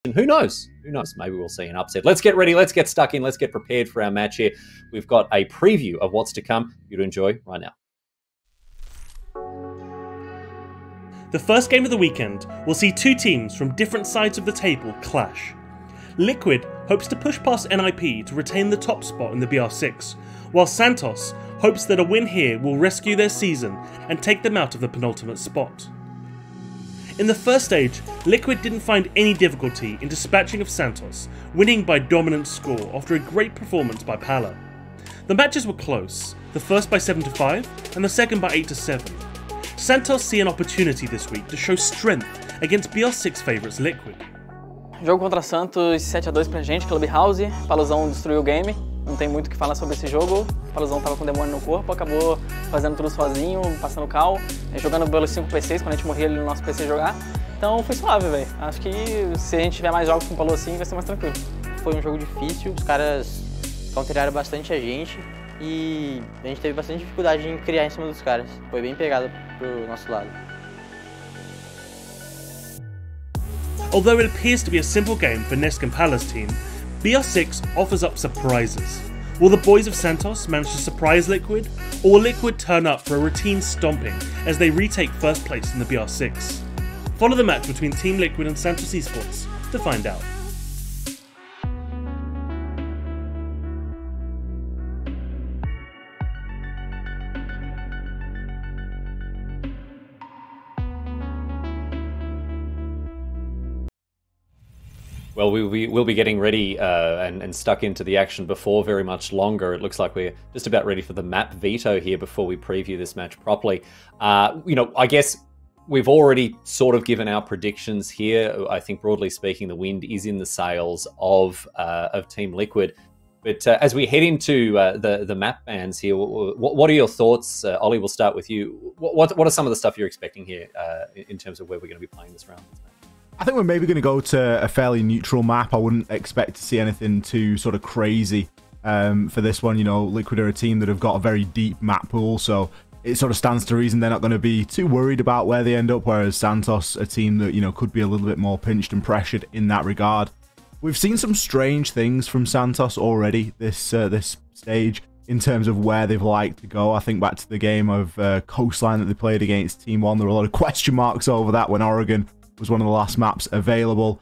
And who knows? Who knows? Maybe we'll see an upset. Let's get ready. Let's get stuck in. Let's get prepared for our match here. We've got a preview of what's to come. You to enjoy right now. The first game of the weekend will see two teams from different sides of the table clash. Liquid hopes to push past NIP to retain the top spot in the BR6, while Santos hopes that a win here will rescue their season and take them out of the penultimate spot. In the first stage, Liquid didn't find any difficulty in dispatching of Santos, winning by dominant score after a great performance by Pala. The matches were close, the first by 7-5 and the second by 8-7. Santos see an opportunity this week to show strength against BR6 favourites Liquid. Jogo contra Santos 7-2 pra gente, Clubhouse. Paluzão destruiu o game. Não tem muito o que falar sobre esse jogo. O Paluzão tava com demônio no corpo, acabou fazendo tudo sozinho, passando cal, jogando pelos 5 PCs quando a gente morria ali no nosso PC jogar. Então foi suave, velho. Acho que se a gente tiver mais jogos com o Palu assim, vai ser mais tranquilo. Foi um jogo difícil, os caras counteraram bastante a gente e a gente teve bastante dificuldade em criar em cima dos caras. Foi bem pegado pro nosso lado. Although it appears to be a simple game for Nisk and Pala's team, BR6 offers up surprises. Will the boys of Santos manage to surprise Liquid, or will Liquid turn up for a routine stomping as they retake first place in the BR6? Follow the match between Team Liquid and Santos Esports to find out. Well, we'll be getting ready and stuck into the action before very much longer. It looks like we're just about ready for the map veto here before we preview this match properly. I guess we've already sort of given our predictions here. I think broadly speaking, the wind is in the sails of Team Liquid. But as we head into the map bans here, what are your thoughts? Ollie, we'll start with you. What are some of the stuff you're expecting here in terms of where we're going to be playing this round? I think we're maybe going to go to a fairly neutral map. I wouldn't expect to see anything too sort of crazy for this one. You know, Liquid are a team that have got a very deep map pool, so it sort of stands to reason they're not going to be too worried about where they end up, whereas Santos, a team that, you know, could be a little bit more pinched and pressured in that regard. We've seen some strange things from Santos already this stage in terms of where they've liked to go. I think back to the game of Coastline that they played against Team 1. There were a lot of question marks over that when Oregon was one of the last maps available.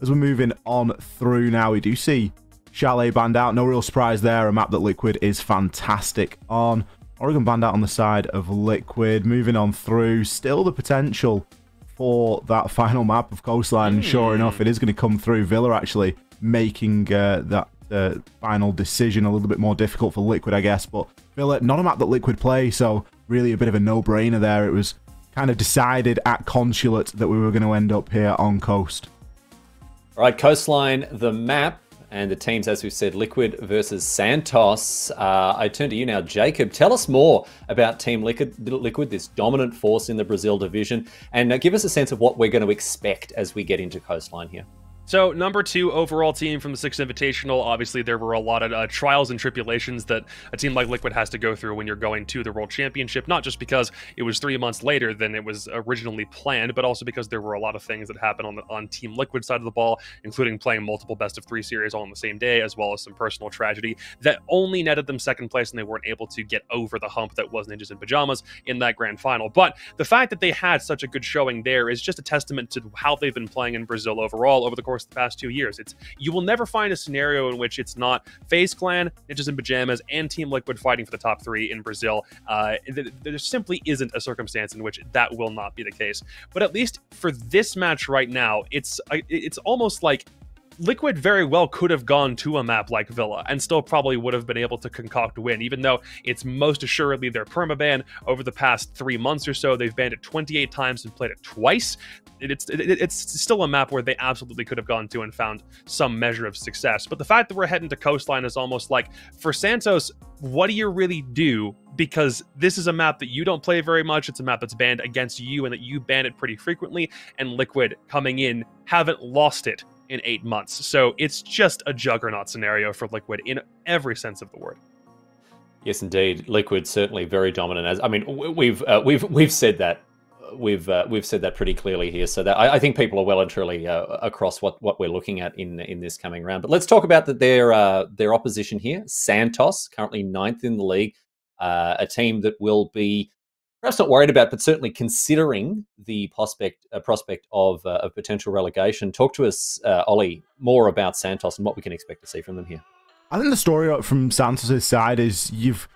As we're moving on through now, we do see Chalet banned out. No real surprise there. A map that Liquid is fantastic on. Oregon banned out on the side of Liquid. Moving on through, still the potential for that final map of Coastline. And sure enough, it is going to come through. Villa actually making that final decision a little bit more difficult for Liquid, I guess. But Villa, not a map that Liquid play, so really a bit of a no-brainer there. It was kind of decided at Consulate that we were going to end up here on Coast. All right, Coastline, the map, and the teams, as we've said, Liquid versus Santos. I turn to you now, Jacob. Tell us more about Team Liquid, this dominant force in the Brazil division, and give us a sense of what we're going to expect as we get into Coastline here. So, number 2 overall team from the 6th Invitational. Obviously, there were a lot of trials and tribulations that a team like Liquid has to go through when you're going to the World Championship, not just because it was 3 months later than it was originally planned, but also because there were a lot of things that happened on Team Liquid side of the ball, including playing multiple best-of-3 series all on the same day, as well as some personal tragedy that only netted them 2nd place, and they weren't able to get over the hump that was Ninjas in Pajamas in that grand final. But the fact that they had such a good showing there is just a testament to how they've been playing in Brazil overall over the course of the past 2 years. You will never find a scenario in which it's not FaZe Clan, Ninjas in Pajamas, and Team Liquid fighting for the top 3 in Brazil. There simply isn't a circumstance in which that will not be the case. But at least for this match right now, it's almost like Liquid very well could have gone to a map like Villa and still probably would have been able to concoct a win, even though it's most assuredly their permaban. Over the past 3 months or so, they've banned it 28 times and played it twice. It's still a map where they absolutely could have gone to and found some measure of success. But the fact that we're heading to Coastline is almost like, for Santos, what do you really do? Because this is a map that you don't play very much. It's a map that's banned against you and that you ban it pretty frequently. And Liquid coming in haven't lost it in 8 months. So it's just a juggernaut scenario for Liquid in every sense of the word. Yes, indeed. Liquid certainly very dominant. As I mean, we've said that we've said that pretty clearly here. So that I think people are well and truly across what we're looking at in this coming round. But let's talk about their opposition here. Santos, currently 9th in the league, a team that will be perhaps not worried about, but certainly considering the prospect of potential relegation. Talk to us, Ollie, more about Santos and what we can expect to see from them here. I think the story from Santos' side is you've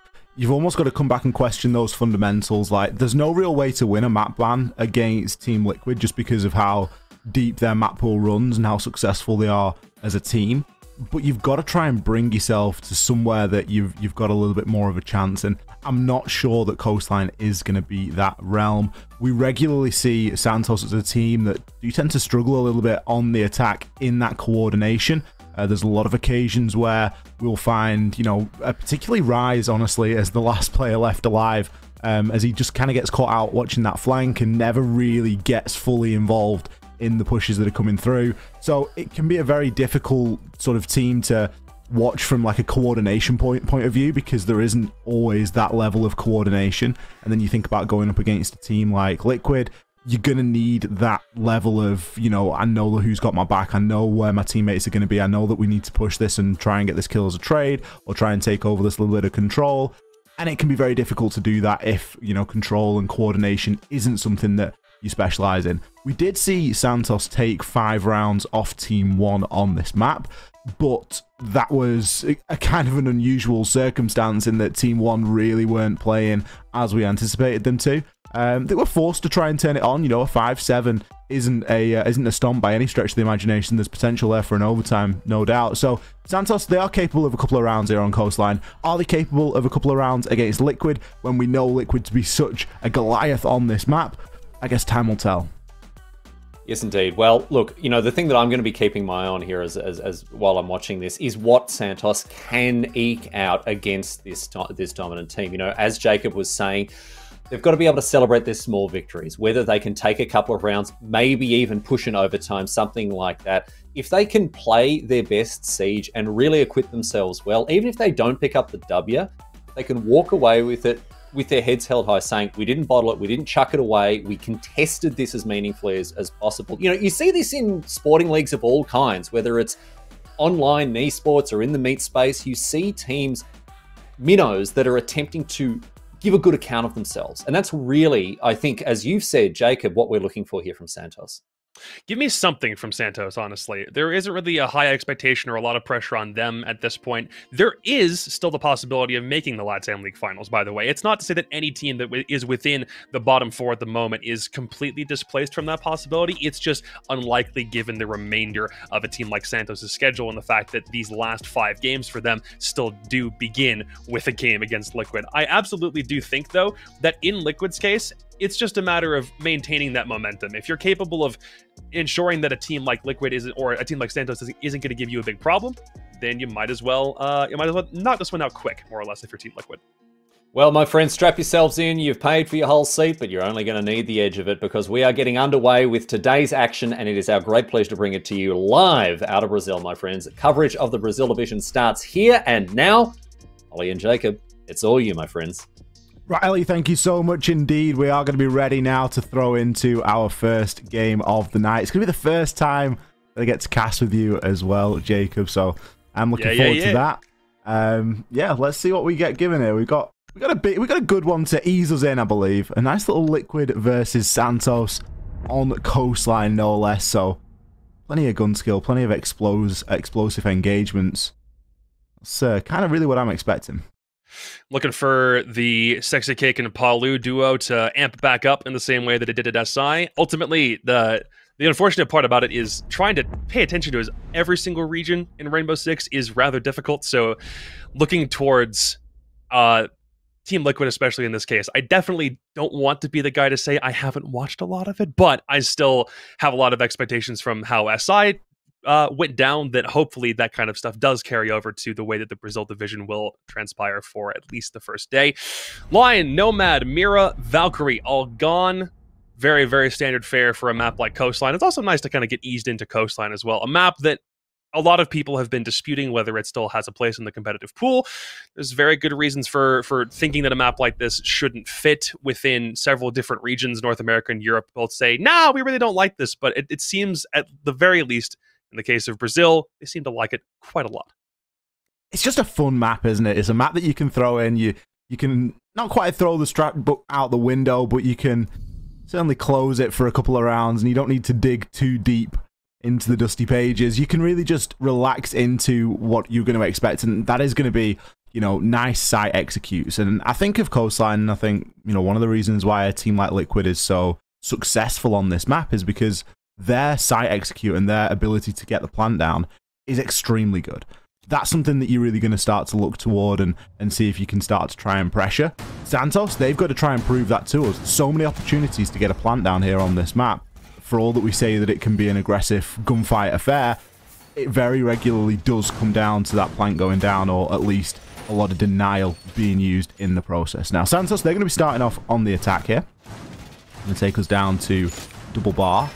almost got to come back and question those fundamentals. Like, there's no real way to win a map ban against Team Liquid just because of how deep their map pool runs and how successful they are as a team. But you've got to try and bring yourself to somewhere that you've got a little bit more of a chance. And I'm not sure that Coastline is going to be that realm. We regularly see Santos as a team that do tend to struggle a little bit on the attack in that coordination. There's a lot of occasions where we'll find, particularly Rise, honestly, as the last player left alive, as he just kind of gets caught out watching that flank and never really gets fully involved in the pushes that are coming through. So it can be a very difficult sort of team to watch from like a coordination point of view, because there isn't always that level of coordination. And then you think about going up against a team like Liquid, you're going to need that level of, I know who's got my back, I know where my teammates are going to be, I know that we need to push this and try and get this kill as a trade, or try and take over this little bit of control. And it can be very difficult to do that if, control and coordination isn't something that you specialize in. We did see Santos take 5 rounds off Team 1 on this map, but that was a kind of an unusual circumstance in that Team 1 really weren't playing as we anticipated them to. They were forced to try and turn it on. A 5-7 isn't a stomp by any stretch of the imagination. There's potential there for an overtime, no doubt. So Santos, they are capable of a couple of rounds here on Coastline. Are they capable of a couple of rounds against Liquid when we know Liquid to be such a Goliath on this map? I guess time will tell. Yes, indeed. Well, look, the thing that I'm going to be keeping my eye on here as while I'm watching this is what Santos can eke out against this dominant team. As Jacob was saying, they've got to be able to celebrate their small victories, whether they can take a couple of rounds, maybe even push an overtime, something like that. If they can play their best Siege and really acquit themselves well, even if they don't pick up the W, they can walk away with it with their heads held high, saying, we didn't bottle it, we didn't chuck it away, we contested this as meaningfully as possible. You see this in sporting leagues of all kinds, whether it's online in esports or in the meat space. You see teams, minnows, that are attempting to give a good account of themselves. And that's really, I think, as you've said, Jacob, what we're looking for here from Santos. Give me something from Santos, honestly. There isn't really a high expectation or a lot of pressure on them at this point. There is still the possibility of making the LATAM League Finals, by the way. It's not to say that any team that is within the bottom 4 at the moment is completely displaced from that possibility. It's just unlikely given the remainder of a team like Santos' schedule and the fact that these last 5 games for them still do begin with a game against Liquid. I absolutely do think, though, that in Liquid's case, it's just a matter of maintaining that momentum. If you're capable of ensuring that a team like Liquid isn't, or a team like Santos isn't going to give you a big problem, then you might as well knock this one out quick, more or less, if you're Team Liquid. Well, my friends, strap yourselves in. You've paid for your whole seat, but you're only going to need the edge of it, because we are getting underway with today's action, and it is our great pleasure to bring it to you live out of Brazil, my friends. Coverage of the Brazil division starts here and now. Ollie and Jacob, it's all you, my friends. Riley, thank you so much indeed. We are going to be ready now to throw into our first game of the night. It's going to be the first time that I get to cast with you as well, Jacob. So I'm looking forward to that. Yeah, let's see what we get given here. We got a good one to ease us in, I believe. A nice little Liquid versus Santos on Coastline, no less. So plenty of gun skill, plenty of explosive engagements. That's kind of really what I'm expecting. Looking for the Sexy Cake and Palu duo to amp back up in the same way that it did at SI. Ultimately, the unfortunate part about it is trying to pay attention to every single region in Rainbow Six is rather difficult. So looking towards Team Liquid, especially in this case, I definitely don't want to be the guy to say I haven't watched a lot of it, but I still have a lot of expectations from how SI went down, that hopefully that kind of stuff does carry over to the way that the Brazil division will transpire for at least the first day. Lion, Nomad, Mira, Valkyrie, all gone. Very, very standard fare for a map like Coastline. It's also nice to kind of get eased into Coastline as well. A map that a lot of people have been disputing whether it still has a place in the competitive pool. There's very good reasons for thinking that a map like this shouldn't fit within several different regions. North America and Europe both say, nah, we really don't like this, but it seems at the very least, in the case of Brazil, they seem to like it quite a lot. It's just a fun map, isn't it? It's a map that you can throw in. You can not quite throw the strat book out the window, but you can certainly close it for a couple of rounds, and you don't need to dig too deep into the dusty pages. You can really just relax into what you're going to expect, and that is going to be, nice site executes. And I think of Coastline, and I think, one of the reasons why a team like Liquid is so successful on this map is because their site execute and their ability to get the plant down is extremely good. That's something that you're really going to start to look toward and see if you can start to try and pressure. Santos, they've got to try and prove that to us. So many opportunities to get a plant down here on this map. For all that we say that it can be an aggressive gunfight affair, it very regularly does come down to that plant going down, or at least a lot of denial being used in the process. Now, Santos, they're going to be starting off on the attack here. Going to take us down to double bar,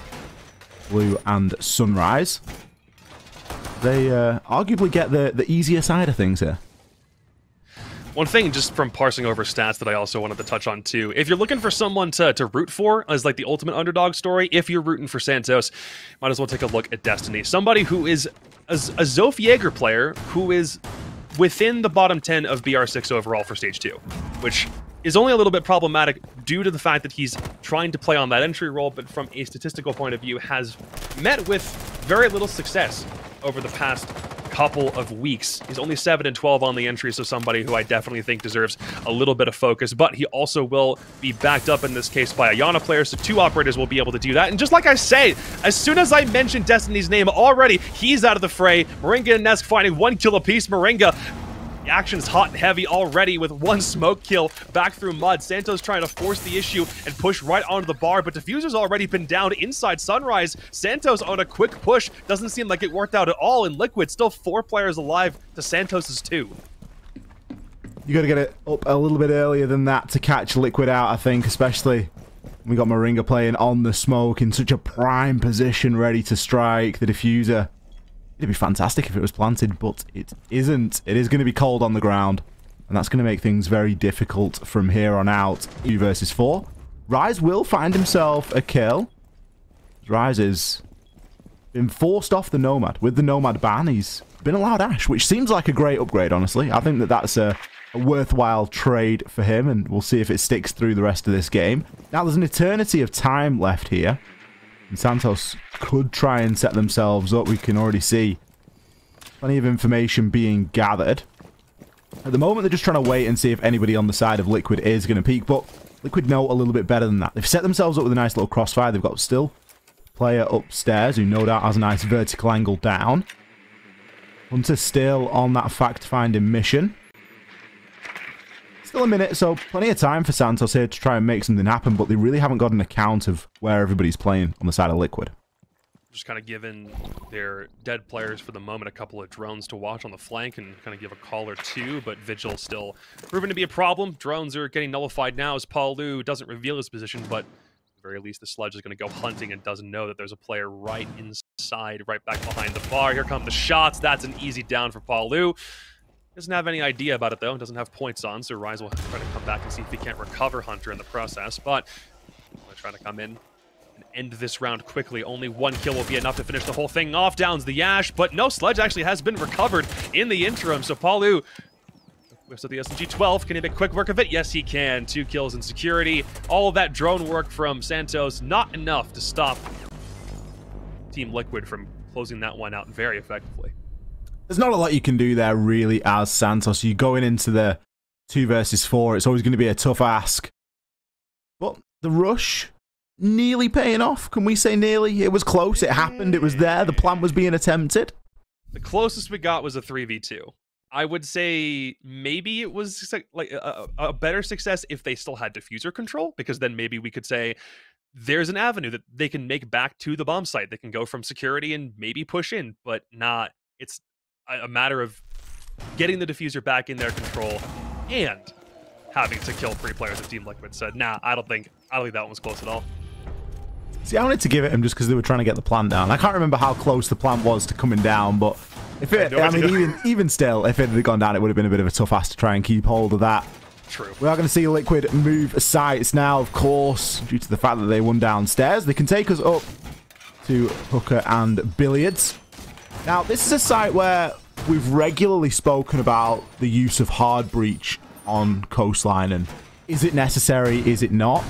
Blue and Sunrise. They arguably get the easier side of things here. One thing, just from parsing over stats, that I also wanted to touch on too, if you're looking for someone to root for as like the ultimate underdog story, if you're rooting for Santos, might as well take a look at Destiny. Somebody who is a Zof Jaeger player who is within the bottom 10 of BR6 overall for Stage 2, which is only a little bit problematic due to the fact that he's trying to play on that entry role, but from a statistical point of view has met with very little success over the past couple of weeks. He's only 7 and 12 on the entry, so somebody who I definitely think deserves a little bit of focus, but he also will be backed up in this case by a Yana player, so 2 operators will be able to do that. And just like I say, as soon as I mention Destiny's name already, he's out of the fray. Moringa and Nesk finding 1 kill apiece. Moringa, the action's hot and heavy already with 1 smoke kill back through mud. Santos trying to force the issue and push right onto the bar, but Diffuser's already been down inside Sunrise. Santos on a quick push. Doesn't seem like it worked out at all in Liquid. Still 4 players alive to Santos's 2. You got to get it up a little bit earlier than that to catch Liquid out, I think, especially we got Moringa playing on the smoke in such a prime position, ready to strike. The Diffuser, it'd be fantastic if it was planted, but it isn't. It is going to be cold on the ground, and that's going to make things very difficult from here on out. 2 versus 4. Rise will find himself a kill. Rise has been forced off the Nomad. With the Nomad ban, he's been allowed Ash, which seems like a great upgrade, honestly. I think that that's a worthwhile trade for him, and we'll see if it sticks through the rest of this game. Now, there's an eternity of time left here. And Santos could try and set themselves up. We can already see plenty of information being gathered. At the moment, they're just trying to wait and see if anybody on the side of Liquid is going to peek, but Liquid know a little bit better than that. They've set themselves up with a nice little crossfire. They've got still a player upstairs who no doubt has a nice vertical angle down. Hunter still on that fact-finding mission. Still a minute, so plenty of time for Santos here to try and make something happen, but they really haven't got an account of where everybody's playing on the side of Liquid. Just kind of giving their dead players for the moment a couple of drones to watch on the flank and kind of give a call or 2, but Vigil still proving to be a problem. Drones are getting nullified now as Paul Lu doesn't reveal his position, but at the very least the Sludge is going to go hunting and doesn't know that there's a player right inside, right back behind the bar. Here come the shots. That's an easy down for Paul Lu. Doesn't have any idea about it, though. Doesn't have points on, so Rise will try to come back and see if he can't recover Hunter in the process. But I'm trying to come in and end this round quickly. Only 1 kill will be enough to finish the whole thing off. Downs the Yash, but no, Sledge actually has been recovered in the interim. So Paulu whips up the SMG-12. Can he make quick work of it? Yes, he can. 2 kills in security. All of that drone work from Santos, not enough to stop Team Liquid from closing that one out very effectively. There's not a lot you can do there, really, as Santos. You're going into the 2 versus 4. It's always going to be a tough ask. But the rush, nearly paying off. Can we say nearly? It was close. It happened. It was there. The plan was being attempted. The closest we got was a 3v2. I would say maybe it was like a better success if they still had diffuser control, because then maybe we could say there's an avenue that they can make back to the bomb site. They can go from security and maybe push in, but not. It's a matter of getting the diffuser back in their control and having to kill 3 players of Team Liquid. Said, nah, I don't think that one was close at all. See, I wanted to give it him just because they were trying to get the plant down. I can't remember how close the plant was to coming down, but if it, I mean, even still, if it had gone down, it would have been a bit of a tough ask to try and keep hold of that. True. We are going to see Liquid move sites now, of course, due to the fact that they won downstairs. They can take us up to Hooker and Billiards. Now, this is a site where we've regularly spoken about the use of hard breach on Coastline, and is it necessary, is it not?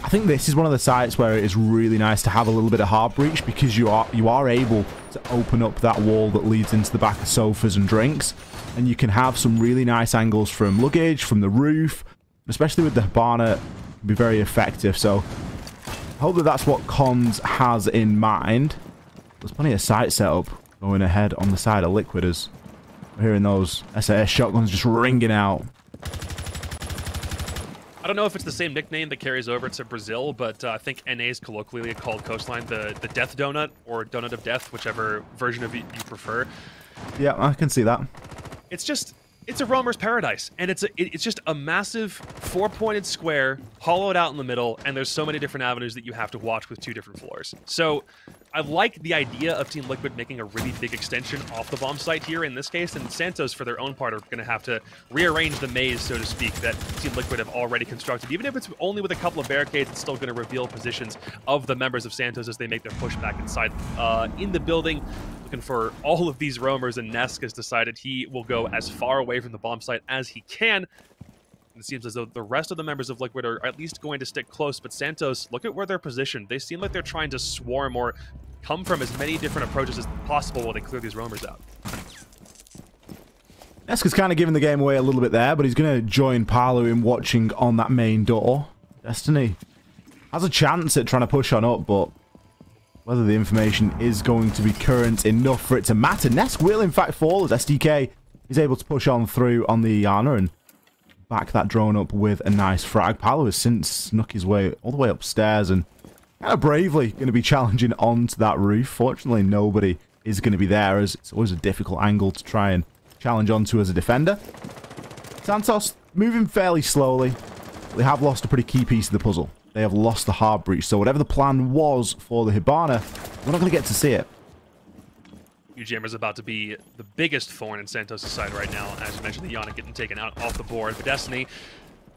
I think this is one of the sites where it is really nice to have a little bit of hard breach because you are able to open up that wall that leads into the back of sofas and drinks, and you can have some really nice angles from luggage, from the roof, especially with the Hibana, it can be very effective. So I hope that that's what Cons has in mind. There's plenty of site setup going ahead on the side of Liquid as we're hearing those SAS shotguns just ringing out. I don't know if it's the same nickname that carries over to Brazil, but I think NA is colloquially called Coastline the Death Donut, or Donut of Death, whichever version of it you prefer. Yeah, I can see that. It's a roamer's paradise, and it's just a massive 4-pointed square hollowed out in the middle, and there's so many different avenues that you have to watch with 2 different floors. So I like the idea of Team Liquid making a really big extension off the bomb site here in this case, and Santos, for their own part, are going to have to rearrange the maze, so to speak, that Team Liquid have already constructed. Even if it's only with a couple of barricades, it's still going to reveal positions of the members of Santos as they make their push back inside in the building. Looking for all of these roamers, and Nesk has decided he will go as far away from the bomb site as he can. And it seems as though the rest of the members of Liquid are at least going to stick close, but Santos, look at where they're positioned. They seem like they're trying to swarm or come from as many different approaches as possible while they clear these roamers out. Nesk is kind of giving the game away a little bit there, but he's going to join Palu in watching on that main door. Destiny has a chance at trying to push on up, but whether the information is going to be current enough for it to matter. Nesk will, in fact, fall as SDK is able to push on through on the Iana and back that drone up with a nice frag. Palu has since snuck his way all the way upstairs and kind of bravely going to be challenging onto that roof. Fortunately, nobody is going to be there, as it's always a difficult angle to try and challenge onto as a defender. Santos moving fairly slowly. They have lost a pretty key piece of the puzzle. They have lost the hard breach, so whatever the plan was for the Hibana, we're not going to get to see it. Jammer is about to be the biggest thorn in Santos' side right now. As you mentioned, the Iana getting taken out off the board. But Destiny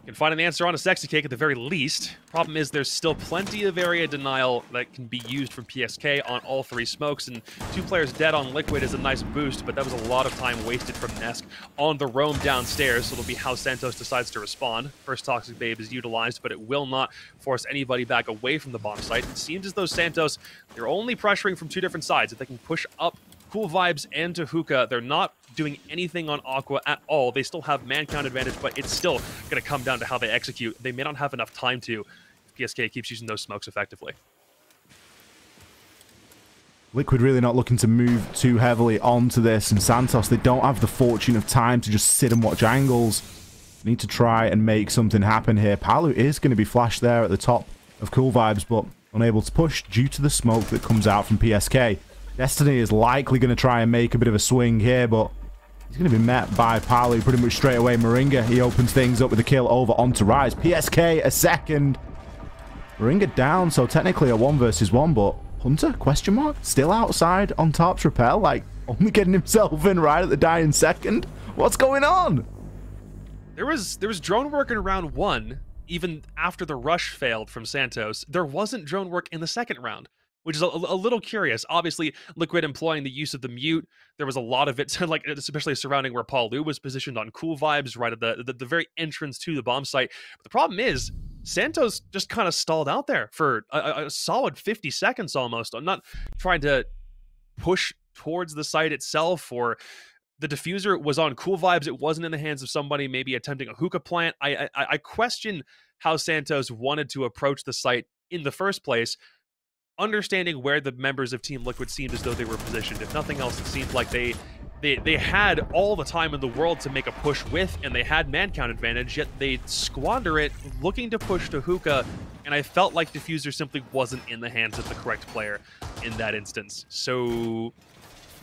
can find an answer on a sexy cake at the very least. Problem is there's still plenty of area denial that can be used from PSK on all 3 smokes, and 2 players dead on Liquid is a nice boost, but that was a lot of time wasted from Nesk on the roam downstairs, so it'll be how Santos decides to respond. First Toxic Babe is utilized, but it will not force anybody back away from the bomb site. It seems as though Santos, they're only pressuring from 2 different sides. If they can push up Cool Vibes and to Hookah, they're not doing anything on Aqua at all. They still have man count advantage, but it's still going to come down to how they execute. They may not have enough time to if PSK keeps using those smokes effectively. Liquid really not looking to move too heavily onto this, and Santos, they don't have the fortune of time to just sit and watch angles. Need to try and make something happen here. Palu is going to be flashed there at the top of Cool Vibes, but unable to push due to the smoke that comes out from PSK. Destiny is likely going to try and make a bit of a swing here, but he's going to be met by Palu pretty much straight away. Moringa, he opens things up with a kill over onto Rise. PSK a second. Moringa down, so technically a 1 versus 1, but Hunter, question mark, still outside on Tarp's Rappel, like only getting himself in right at the dying second. What's going on? There was drone work in round 1, even after the rush failed from Santos. There wasn't drone work in the second round, which is a little curious. Obviously, Liquid employing the use of the mute, there was a lot of it, like especially surrounding where Paul Liu was positioned on Cool Vibes, right at the very entrance to the bomb site. But the problem is, Santos just kind of stalled out there for a solid 50 seconds almost. I'm not trying to push towards the site itself, or the diffuser was on Cool Vibes. It wasn't in the hands of somebody maybe attempting a hookah plant. I question how Santos wanted to approach the site in the first place, understanding where the members of Team Liquid seemed as though they were positioned. If nothing else, it seemed like they had all the time in the world to make a push with, and they had man count advantage, yet they squander it looking to push to hookah, and I felt like diffuser simply wasn't in the hands of the correct player in that instance. So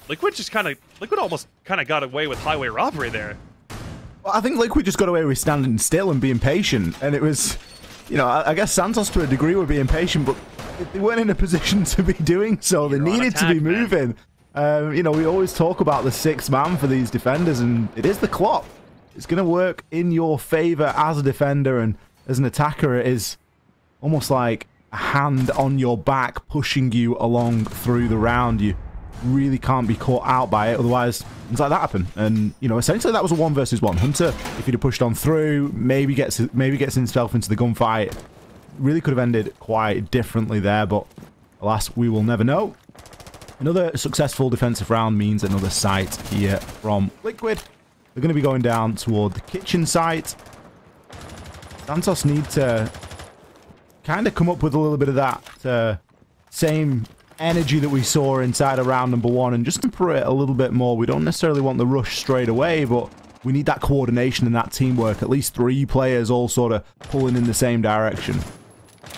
Liquid almost kind of got away with highway robbery there. Well, I think Liquid just got away with standing still and being patient, and it was, you know, I guess Santos to a degree were being patient, but they weren't in a position to be doing so. They needed to be moving. You know, we always talk about the sixth man for these defenders, and it is the clock. It's going to work in your favor as a defender, and as an attacker, it is almost like a hand on your back pushing you along through the round. You really can't be caught out by it, otherwise things like that happen. And you know, essentially that was a 1 versus 1. Hunter, if he'd have pushed on through, maybe gets himself into the gunfight, really could have ended quite differently there, but alas, we will never know. Another successful defensive round means another site here from Liquid. They're going to be going down toward the kitchen site. Santos need to kind of come up with a little bit of that same energy that we saw inside of round number 1 and just temper it a little bit more. We don't necessarily want the rush straight away, but we need that coordination and that teamwork. At least 3 players all sort of pulling in the same direction.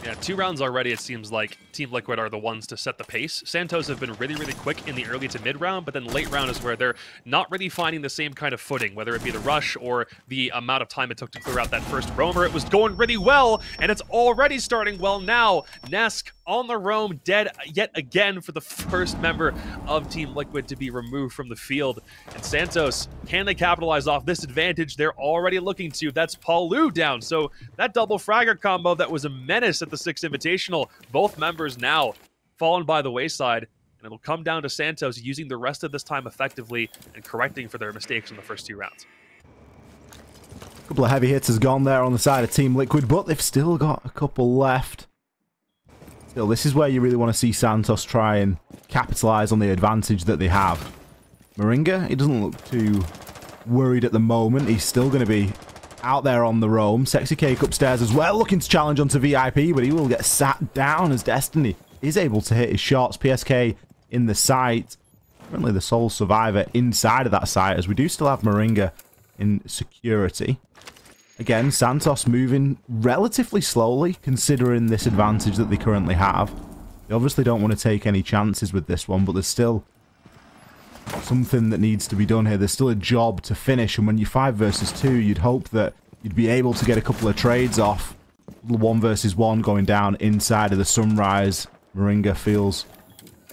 Yeah, 2 rounds already, it seems like Team Liquid are the ones to set the pace. Santos have been really, really quick in the early to mid round, but then late round is where they're not really finding the same kind of footing, whether it be the rush or the amount of time it took to clear out that first roamer. It was going really well, and it's already starting well now. Nesk on the roam, dead yet again for the first member of Team Liquid to be removed from the field. And Santos, can they capitalize off this advantage they're already looking to? That's Paulu down, so that double fragger combo that was a menace at the 6th Invitational, both members now fallen by the wayside, and it'll come down to Santos using the rest of this time effectively and correcting for their mistakes in the first 2 rounds. A couple of heavy hitters gone there on the side of Team Liquid, but they've still got a couple left. Still, this is where you really want to see Santos try and capitalize on the advantage that they have. Moringa, he doesn't look too worried at the moment. He's still going to be out there on the roam. Sexy Cake upstairs as well, looking to challenge onto VIP, but he will get sat down as Destiny is able to hit his shots. PSK in the site. Currently the sole survivor inside of that site, as we do still have Moringa in security. Again, Santos moving relatively slowly, considering this advantage that they currently have. They obviously don't want to take any chances with this one, but there's still something that needs to be done here. There's still a job to finish, and when you're 5 versus 2, you'd hope that you'd be able to get a couple of trades off. 1 versus 1 going down inside of the Sunrise. Moringa feels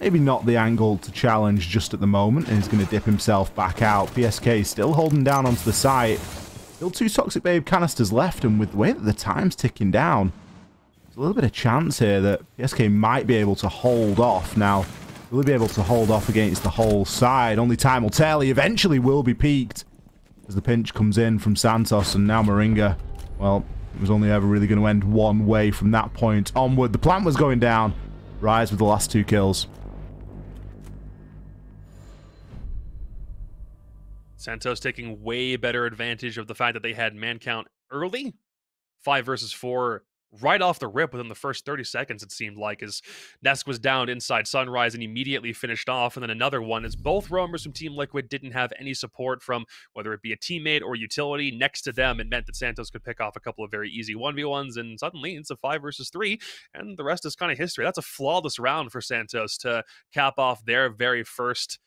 maybe not the angle to challenge just at the moment, and he's going to dip himself back out. PSK still holding down onto the site. Still 2 Toxic Babe canisters left, and with the way that the time's ticking down, there's a little bit of chance here that PSK might be able to hold off. Now, will he be able to hold off against the whole side? Only time will tell. He eventually will be peaked as the pinch comes in from Santos, and now Moringa, well, it was only ever really going to end one way from that point onward. The plant was going down. Rise with the last 2 kills. Santos taking way better advantage of the fact that they had man count early. 5 versus 4 right off the rip within the first 30 seconds, it seemed like, as Nesk was down inside Sunrise and immediately finished off. And then another one as both roamers from Team Liquid didn't have any support from whether it be a teammate or utility next to them. It meant that Santos could pick off a couple of very easy 1v1s, and suddenly it's a 5 versus 3, and the rest is kind of history. That's a flawless round for Santos to cap off their very first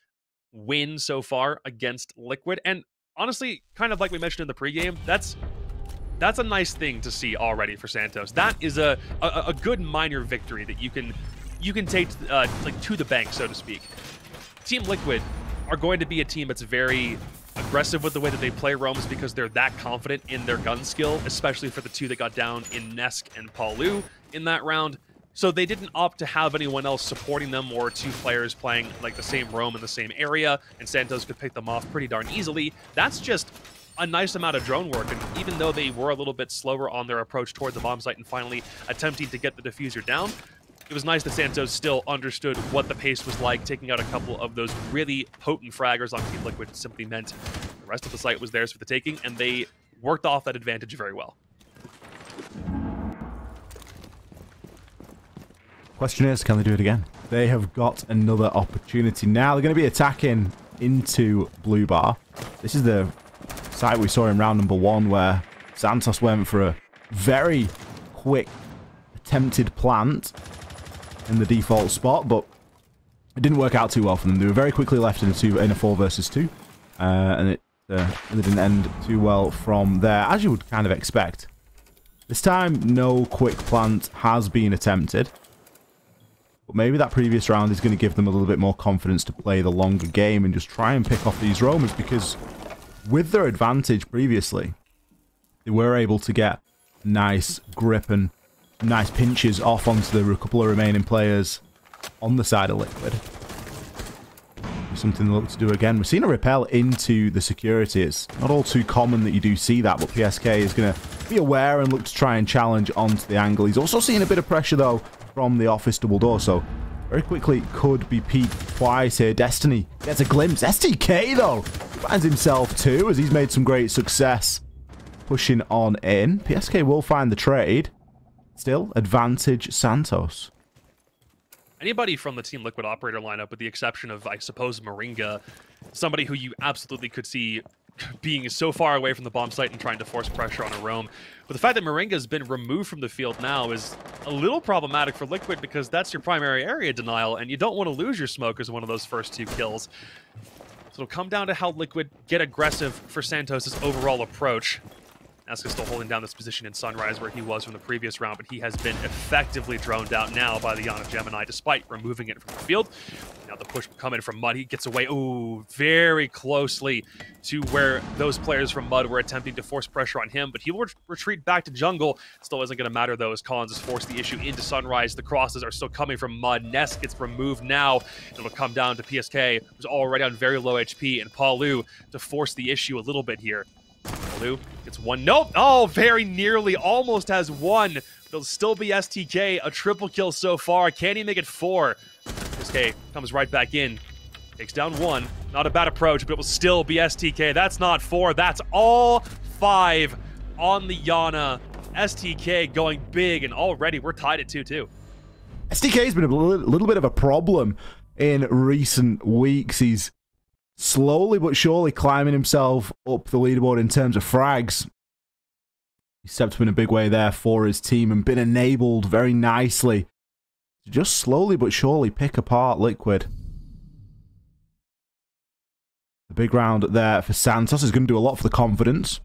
win so far against Liquid. And honestly, kind of like we mentioned in the pregame, that's a nice thing to see already for Santos. That is a good minor victory that you can take like to the bank, so to speak. Team Liquid are going to be a team that's very aggressive with the way that they play roams because they're that confident in their gun skill, especially for the 2 that got down in Nesk and Paulu in that round. So they didn't opt to have anyone else supporting them, or 2 players playing like the same roam in the same area, and Santos could pick them off pretty darn easily. That's just a nice amount of drone work, and even though they were a little bit slower on their approach toward the bomb site and finally attempting to get the diffuser down, it was nice that Santos still understood what the pace was like. Taking out a couple of those really potent fraggers on Team Liquid simply meant the rest of the site was theirs for the taking, and they worked off that advantage very well. Question is, can they do it again? They have got another opportunity now. They're going to be attacking into Blue Bar. This is the site we saw in round number 1 where Santos went for a very quick attempted plant in the default spot, but it didn't work out too well for them. They were very quickly left in a 4 versus 2, and it really didn't end too well from there, as you would kind of expect. This time, no quick plant has been attempted. But maybe that previous round is going to give them a little bit more confidence to play the longer game and just try and pick off these roamers, because with their advantage previously, they were able to get nice grip and nice pinches off onto the couple of remaining players on the side of Liquid. Something they look to do again. We're seeing a repel into the security. It's not all too common that you do see that, but PSK is going to be aware and look to try and challenge onto the angle. He's also seeing a bit of pressure, though, from the office double door, so very quickly could be peaked twice here. Destiny gets a glimpse. STK, though, finds himself too, as he's made some great success pushing on in. PSK will find the trade. Still, advantage Santos. Anybody from the Team Liquid operator lineup, with the exception of, I suppose, Moringa, somebody who you absolutely could see being so far away from the bomb site and trying to force pressure on a roam. But the fact that Moringa has been removed from the field now is a little problematic for Liquid, because that's your primary area denial, and you don't want to lose your smoke as one of those first 2 kills. So it'll come down to how Liquid get aggressive for Santos' overall approach. Nesk still holding down this position in Sunrise where he was from the previous round, but he has been effectively droned out now by the Yana Gemini, despite removing it from the field. Now the push will come in from Mud. He gets away, ooh, very closely to where those players from Mud were attempting to force pressure on him, but he will retreat back to jungle. Still isn't going to matter, though, as Collins has forced the issue into Sunrise. The crosses are still coming from Mud. Nesk gets removed now. It'll come down to PSK, who's already on very low HP, and Palu to force the issue a little bit here. Palu gets 1. Nope. Oh, very nearly. Almost has 1. It'll still be STK. A triple kill so far. Can he make it 4? STK comes right back in. Takes down 1. Not a bad approach, but it will still be STK. That's not 4. That's all 5 on the Yana. STK going big, and already we're tied at 2-2. STK's been a little bit of a problem in recent weeks. He's slowly but surely climbing himself up the leaderboard in terms of frags. He stepped up in a big way there for his team and been enabled very nicely to just slowly but surely pick apart Liquid. The big round there for Santos is going to do a lot for the confidence.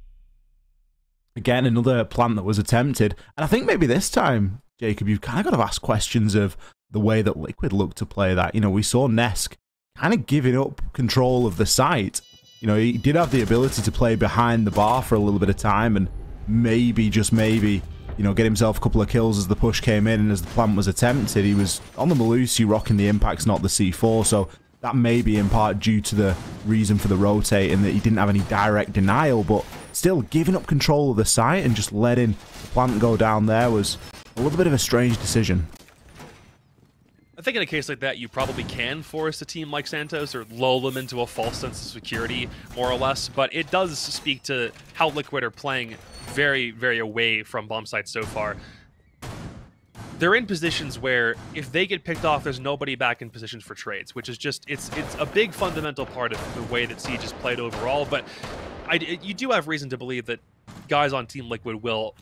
Again, another plant that was attempted. And I think maybe this time, Jacob, you've kind of got to ask questions of the way that Liquid looked to play that. You know, we saw Nesk kind of giving up control of the site. You know, he did have the ability to play behind the bar for a little bit of time and maybe, just maybe, you know, get himself a couple of kills as the push came in and as the plant was attempted. He was on the Malusi rocking the impacts, not the C4, so that may be in part due to the reason for the rotate and that he didn't have any direct denial, but still giving up control of the site and just letting the plant go down there was a little bit of a strange decision. I think in a case like that, you probably can force a team like Santos or lull them into a false sense of security, more or less, but it does speak to how Liquid are playing very, very away from bomb sites so far. They're in positions where if they get picked off, there's nobody back in positions for trades, which is just, it's a big fundamental part of the way that Siege is played overall, but you do have reason to believe that guys on Team Liquid will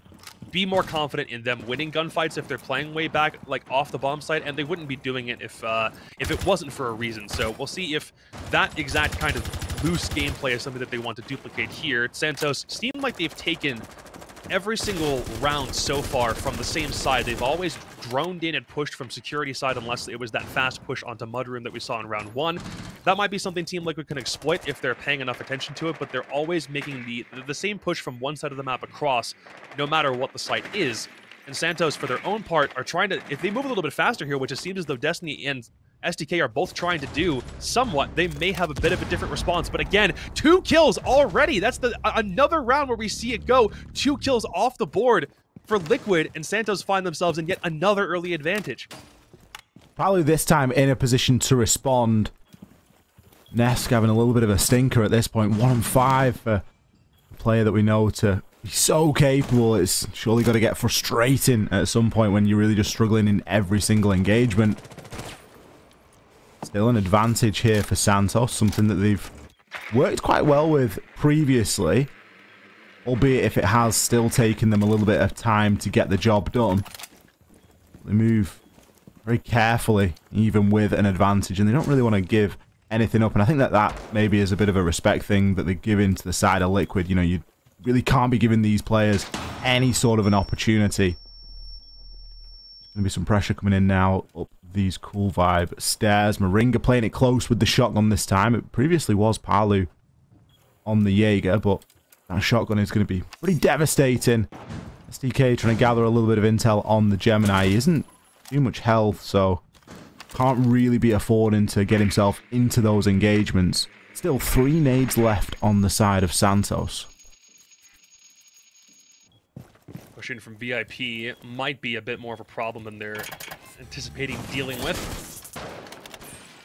be more confident in them winning gunfights if they're playing way back, like off the bomb site, and they wouldn't be doing it if it wasn't for a reason. So we'll see if that exact kind of loose gameplay is something that they want to duplicate here. Santos seem like they've taken every single round so far from the same side. They've always droned in and pushed from security side unless it was that fast push onto Mudroom that we saw in round 1. That might be something Team Liquid can exploit if they're paying enough attention to it, but they're always making the same push from one side of the map across, no matter what the site is. And Santos, for their own part, are trying to, if they move a little bit faster here, which it seems as though Destiny and STK are both trying to do somewhat, they may have a bit of a different response. But again, 2 kills already. That's another round where we see it go. 2 kills off the board for Liquid, and Santos find themselves in yet another early advantage. Probably this time in a position to respond. Nesk having a little bit of a stinker at this point. 1-5 for a player that we know to be so capable. It's surely got to get frustrating at some point when you're really just struggling in every single engagement. Still an advantage here for Santos, something that they've worked quite well with previously, albeit if it has still taken them a little bit of time to get the job done. They move very carefully, even with an advantage, and they don't really want to give anything up, and I think that maybe is a bit of a respect thing that they give into the side of Liquid. You know, you really can't be giving these players any sort of an opportunity. Going to be some pressure coming in now up these cool vibe stairs. Moringa playing it close with the shotgun this time. It previously was Palu on the Jaeger, but that shotgun is going to be pretty devastating. SDK trying to gather a little bit of intel on the Gemini. He isn't too much health, so can't really be affording to get himself into those engagements. Still 3 nades left on the side of Santos. Pushing from VIP might be a bit more of a problem than they're anticipating dealing with.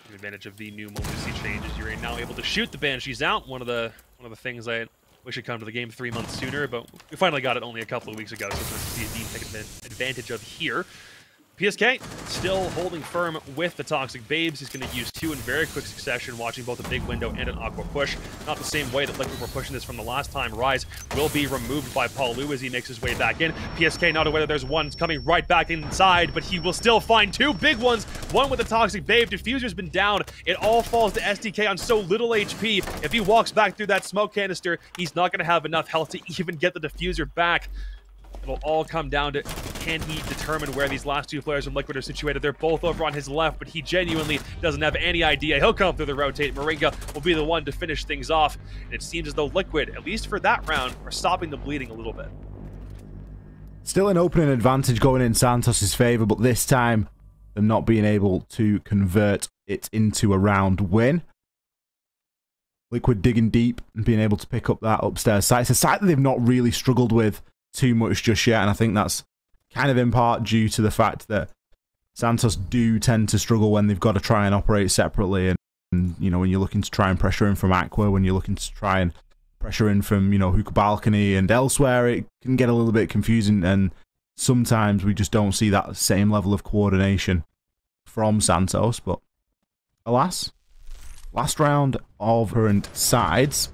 Taking advantage of the new Melusi changes, you're now able to shoot the Banshees out. One of the things I wish had come to the game 3 months sooner, but we finally got it only a couple of weeks ago, so it's nice to see Dean take advantage of here. PSK still holding firm with the Toxic Babes. He's going to use 2 in very quick succession, watching both a big window and an aqua push. Not the same way that Liquid were pushing this from the last time. Rise will be removed by Palu as he makes his way back in. PSK not aware that there's one coming right back inside, but he will still find 2 big ones. One with the Toxic Babe. Diffuser's been down. It all falls to SDK on so little HP. If he walks back through that smoke canister, he's not going to have enough health to even get the Diffuser back. It'll all come down to, can he determine where these last 2 players from Liquid are situated? They're both over on his left, but he genuinely doesn't have any idea. He'll come through the rotate. Moringa will be the one to finish things off. And it seems as though Liquid, at least for that round, are stopping the bleeding a little bit. Still an opening advantage going in Santos' favor, but this time them not being able to convert it into a round win. Liquid digging deep and being able to pick up that upstairs site. It's a site that they've not really struggled with too much just yet, and I think that's kind of in part due to the fact that Santos do tend to struggle when they've got to try and operate separately, and you know, when you're looking to try and pressure in from Aqua, when you're looking to try and pressure in from, you know, Hookah Balcony and elsewhere, it can get a little bit confusing, and sometimes we just don't see that same level of coordination from Santos. But alas, last round of current sides.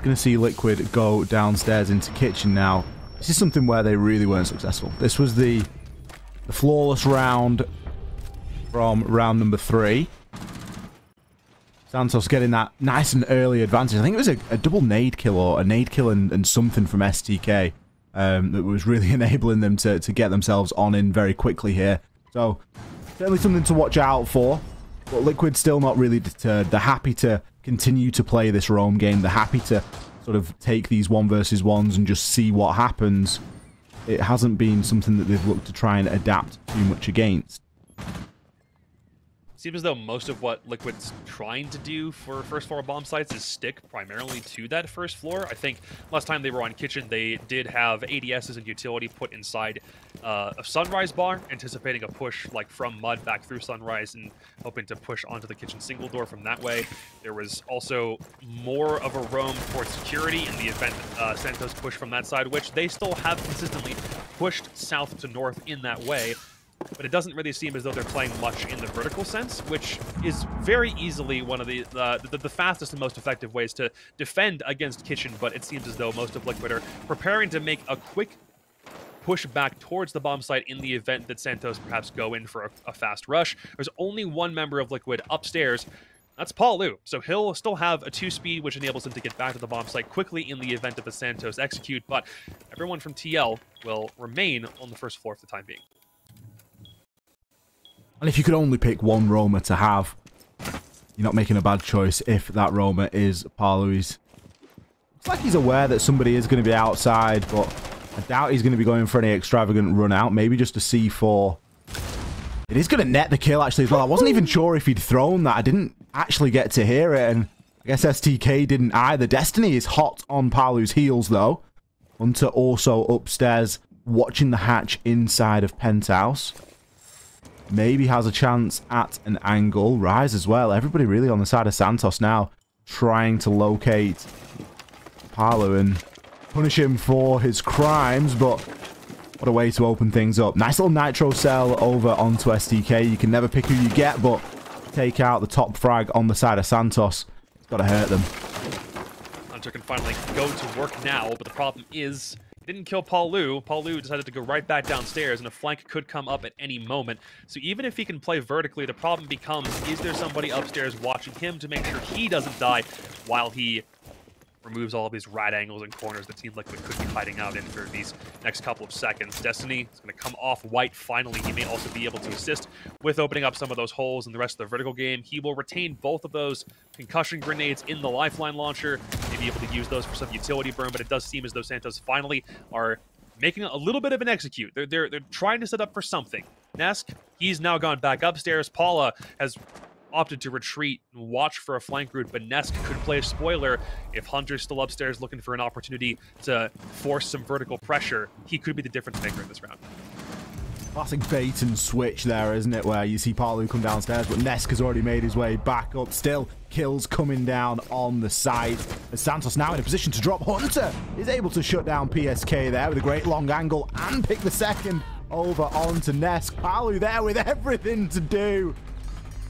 Going to see Liquid go downstairs into kitchen now. This is something where they really weren't successful. This was the flawless round from round number 3. Santos getting that nice and early advantage. I think it was a double nade kill, or a nade kill and something from STK that was really enabling them to get themselves on in very quickly here. So certainly something to watch out for. But Liquid still not really deterred. They're happy to continue to play this roam game. They're happy to sort of take these 1 versus 1s and just see what happens. It hasn't been something that they've looked to try and adapt too much against. Seems as though most of what Liquid's trying to do for first floor bomb sites is stick primarily to that first floor. I think last time they were on kitchen, they did have ADSs and utility put inside a Sunrise bar, anticipating a push like from Mud back through Sunrise and hoping to push onto the kitchen single door from that way. There was also more of a roam towards security in the event Santos pushed from that side, which they still have consistently pushed south to north in that way. But it doesn't really seem as though they're playing much in the vertical sense, which is very easily one of the fastest and most effective ways to defend against kitchen. But it seems as though most of Liquid are preparing to make a quick push back towards the bomb site in the event that Santos perhaps go in for a fast rush. There's only 1 member of Liquid upstairs. That's Palu, so he'll still have a 2-speed, which enables him to get back to the bomb site quickly in the event of a Santos execute, but everyone from TL will remain on the first floor for the time being. And if you could only pick 1 roamer to have, you're not making a bad choice if that roamer is Palu. Looks like he's aware that somebody is going to be outside, but I doubt he's going to be going for any extravagant run out. Maybe just a C4. It is going to net the kill, actually, as well. I wasn't even sure if he'd thrown that. I didn't actually get to hear it, and I guess STK didn't either. Destiny is hot on Palu's heels, though. Hunter also upstairs, watching the hatch inside of Penthouse. Maybe has a chance at an angle. Rise as well. Everybody really on the side of Santos now, trying to locate Palu and punish him for his crimes, but what a way to open things up. Nice little nitro cell over onto STK. You can never pick who you get, but take out the top frag on the side of Santos. It's got to hurt them. Hunter can finally go to work now, but the problem is he didn't kill Palu. Palu decided to go right back downstairs, and a flank could come up at any moment. So even if he can play vertically, the problem becomes, is there somebody upstairs watching him to make sure he doesn't die while he removes all of these rad angles and corners that Team Liquid could be hiding out in for these next couple of seconds. Destiny is going to come off White finally. He may also be able to assist with opening up some of those holes in the rest of the vertical game. He will retain both of those concussion grenades in the lifeline launcher, maybe able to use those for some utility burn, but it does seem as though Santos finally are making a little bit of an execute. They're trying to set up for something. Nesk, he's now gone back upstairs. Paula has opted to retreat and watch for a flank route, but Nesk could play a spoiler. If Hunter's still upstairs looking for an opportunity to force some vertical pressure, he could be the difference maker in this round. Classic bait and switch there, isn't it? Where you see Palu come downstairs, but Nesk has already made his way back up. Still, kills coming down on the side. As Santos now in a position to drop. Hunter is able to shut down PSK there with a great long angle and pick the second over onto Nesk. Palu there with everything to do.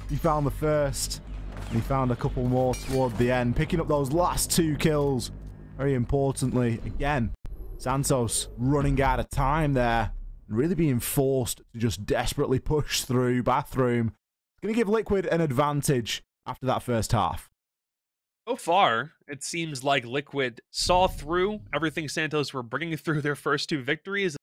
He found the first, and he found a couple more toward the end, picking up those last 2 kills. Very importantly, again, Santos running out of time there, and really being forced to just desperately push through Bathroom. It's going to give Liquid an advantage after that first half. So far, it seems like Liquid saw through everything Santos were bringing through their first 2 victories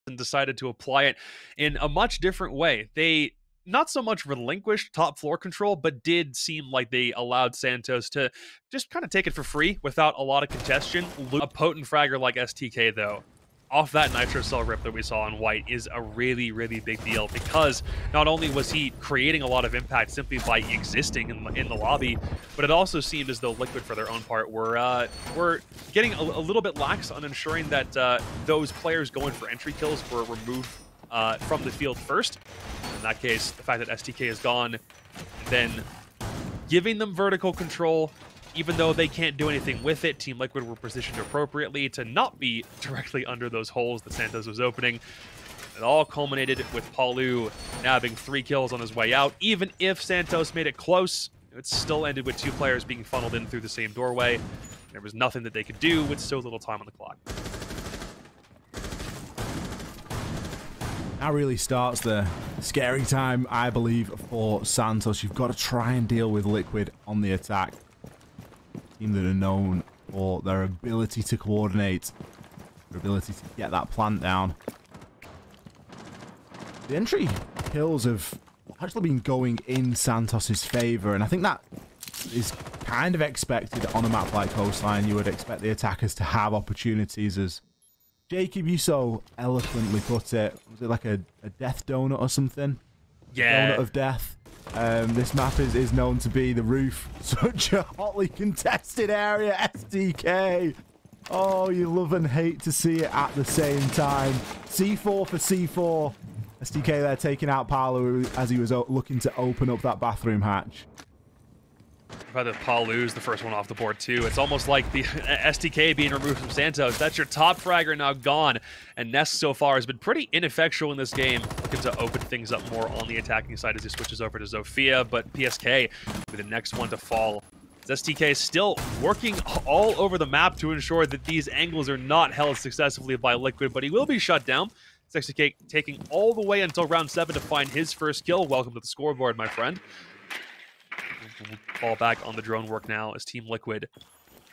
and decided to apply it in a much different way. They not so much relinquished top floor control, but did seem like they allowed Santos to just kind of take it for free without a lot of congestion. A potent fragger like STK, though, off that Nitro Cell rip that we saw on White is a really, really big deal, because not only was he creating a lot of impact simply by existing in the lobby, but it also seemed as though Liquid, for their own part, were getting a little bit lax on ensuring that those players going for entry kills were removed from the field first. In that case, the fact that STK is gone, then giving them vertical control, even though they can't do anything with it, Team Liquid were positioned appropriately to not be directly under those holes that Santos was opening. It all culminated with Palu nabbing 3 kills on his way out. Even if Santos made it close, it still ended with 2 players being funneled in through the same doorway. There was nothing that they could do with so little time on the clock. Now really starts the scary time, I believe, for Santos. You've got to try and deal with Liquid on the attack. A team that are known for their ability to coordinate, their ability to get that plant down. The entry kills have actually been going in Santos's favor, and I think that is kind of expected on a map like Coastline. You would expect the attackers to have opportunities, as Jacob, you so eloquently put it. Was it like a death donut or something? Yeah. Donut of death. This map is known to be the roof. Such a hotly contested area, SDK. Oh, you love and hate to see it at the same time. C4 for C4. SDK there taking out Palu as he was looking to open up that bathroom hatch. Rather, Palu's the first one off the board, too. It's almost like the STK being removed from Santos. That's your top fragger now gone. And Nesk so far has been pretty ineffectual in this game, looking to open things up more on the attacking side as he switches over to Zofia. But PSK will be the next one to fall. STK is still working all over the map to ensure that these angles are not held successfully by Liquid, but he will be shut down. STK taking all the way until round 7 to find his first kill. Welcome to the scoreboard, my friend. We'll fall back on the drone work now as Team Liquid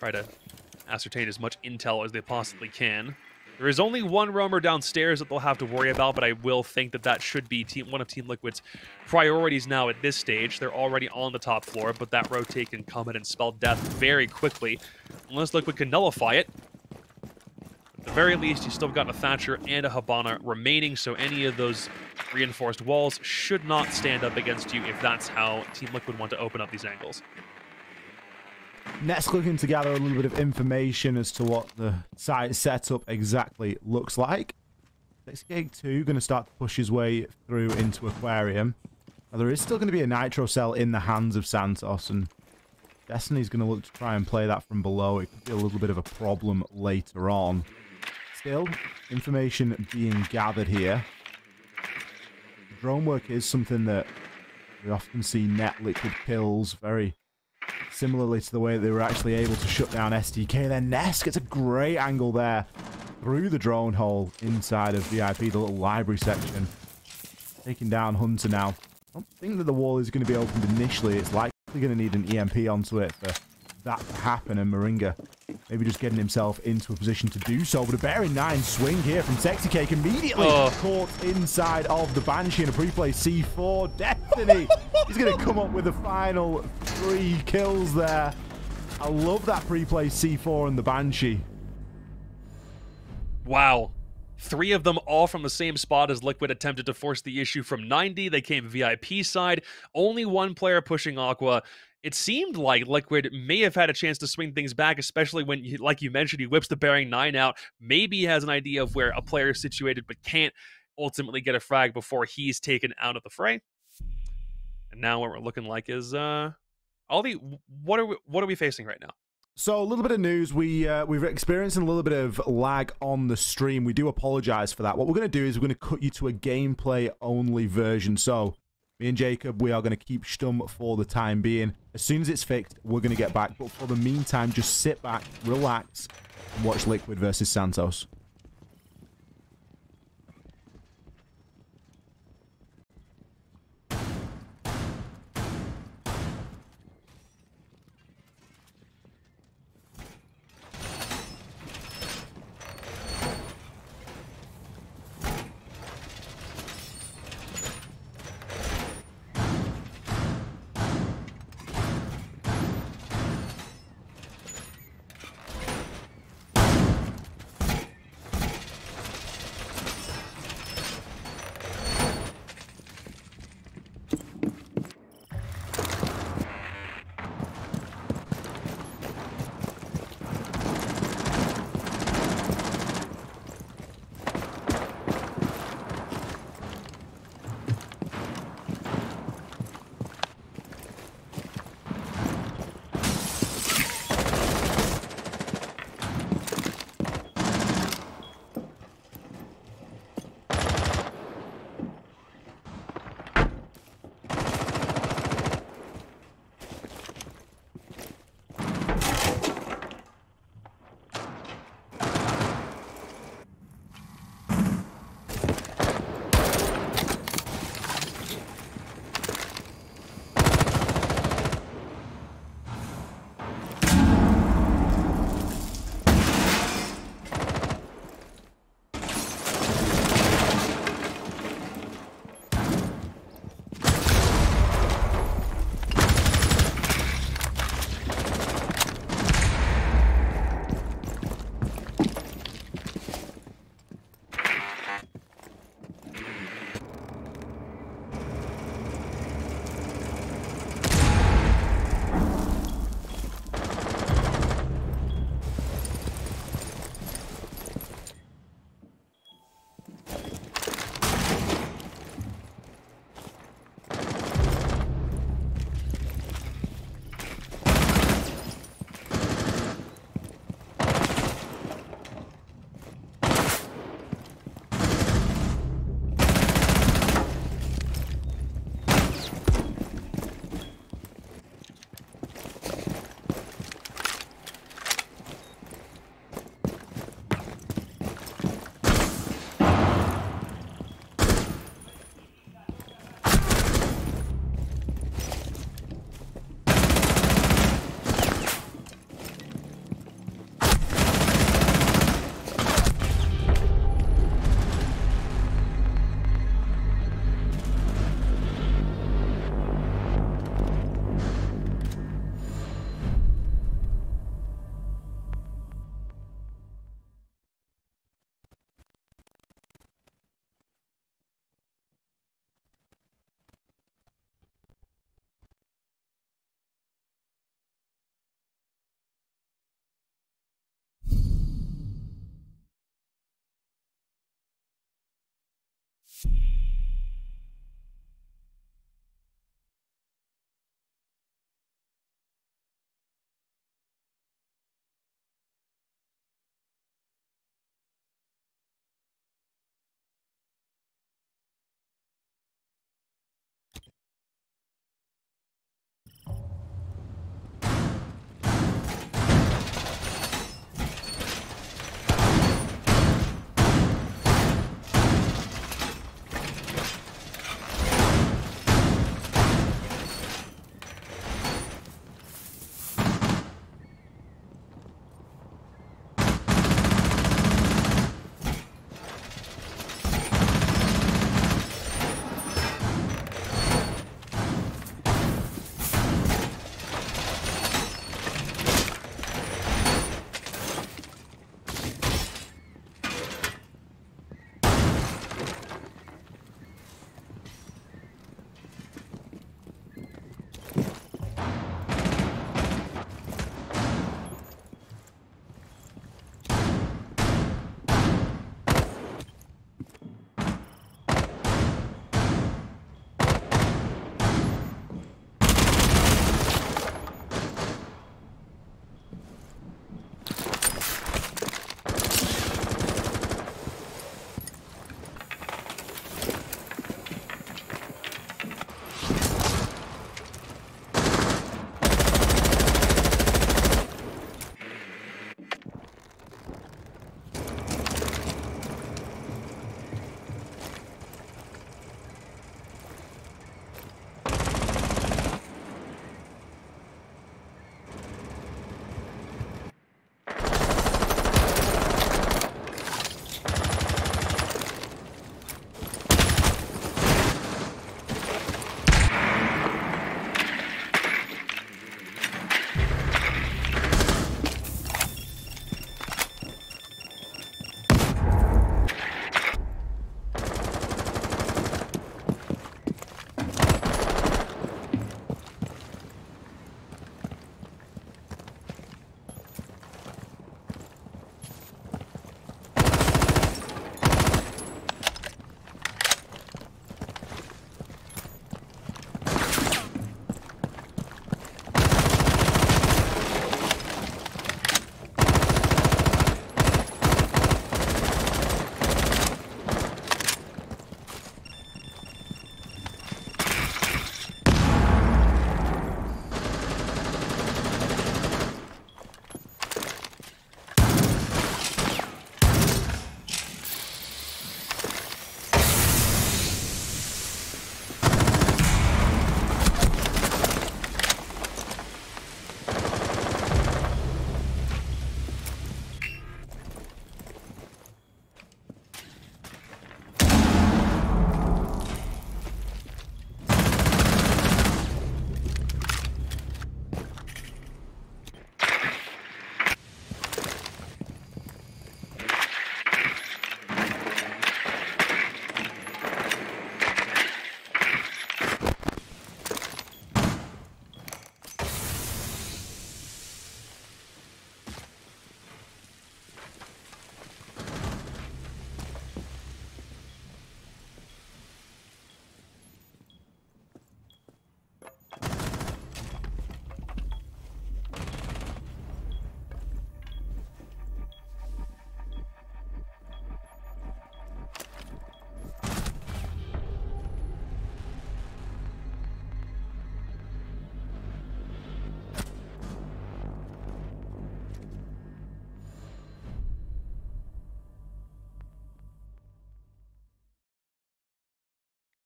try to ascertain as much intel as they possibly can. There is only one roamer downstairs that they'll have to worry about, but I will think that that should be one of Team Liquid's priorities now at this stage. They're already on the top floor, but that rotate can come in and spell death very quickly, unless Liquid can nullify it. At the very least, you still got a Thatcher and a Habana remaining, so any of those reinforced walls should not stand up against you if that's how Team Liquid want to open up these angles. Next, looking to gather a little bit of information as to what the site setup exactly looks like. SK2 going to start to push his way through into Aquarium. Now, there is still going to be a Nitro Cell in the hands of Santos, and Destiny's going to look to try and play that from below. It could be a little bit of a problem later on. Still, information being gathered here. Drone work is something that we often see net Liquid kills very similarly to the way they were actually able to shut down SDK. Then Nesk gets a great angle there through the drone hole inside of VIP, the little library section. Taking down Hunter now. I don't think that the wall is going to be opened initially. It's likely going to need an EMP onto it for that to happen, and Moringa maybe just getting himself into a position to do so. But a bearing 9 swing here from Sexy Cake immediately caught inside of the Banshee in a pre-play C4. Destiny, he's going to come up with the final 3 kills there. I love that pre-play C4 and the Banshee. Wow. 3 of them all from the same spot as Liquid attempted to force the issue from 90. They came VIP side. Only 1 player pushing Aqua. It seemed like Liquid may have had a chance to swing things back, especially when, like you mentioned, he whips the bearing 9 out. Maybe he has an idea of where a player is situated, but can't ultimately get a frag before he's taken out of the fray. And now what we're looking like is, Aldi, what are we facing right now? So a little bit of news. We've experienced a little bit of lag on the stream. We do apologize for that. What we're going to do is we're going to cut you to a gameplay only version. So me and Jacob, we are going to keep Stum for the time being. As soon as it's fixed, we're going to get back. But for the meantime, just sit back, relax, and watch Liquid versus Santos.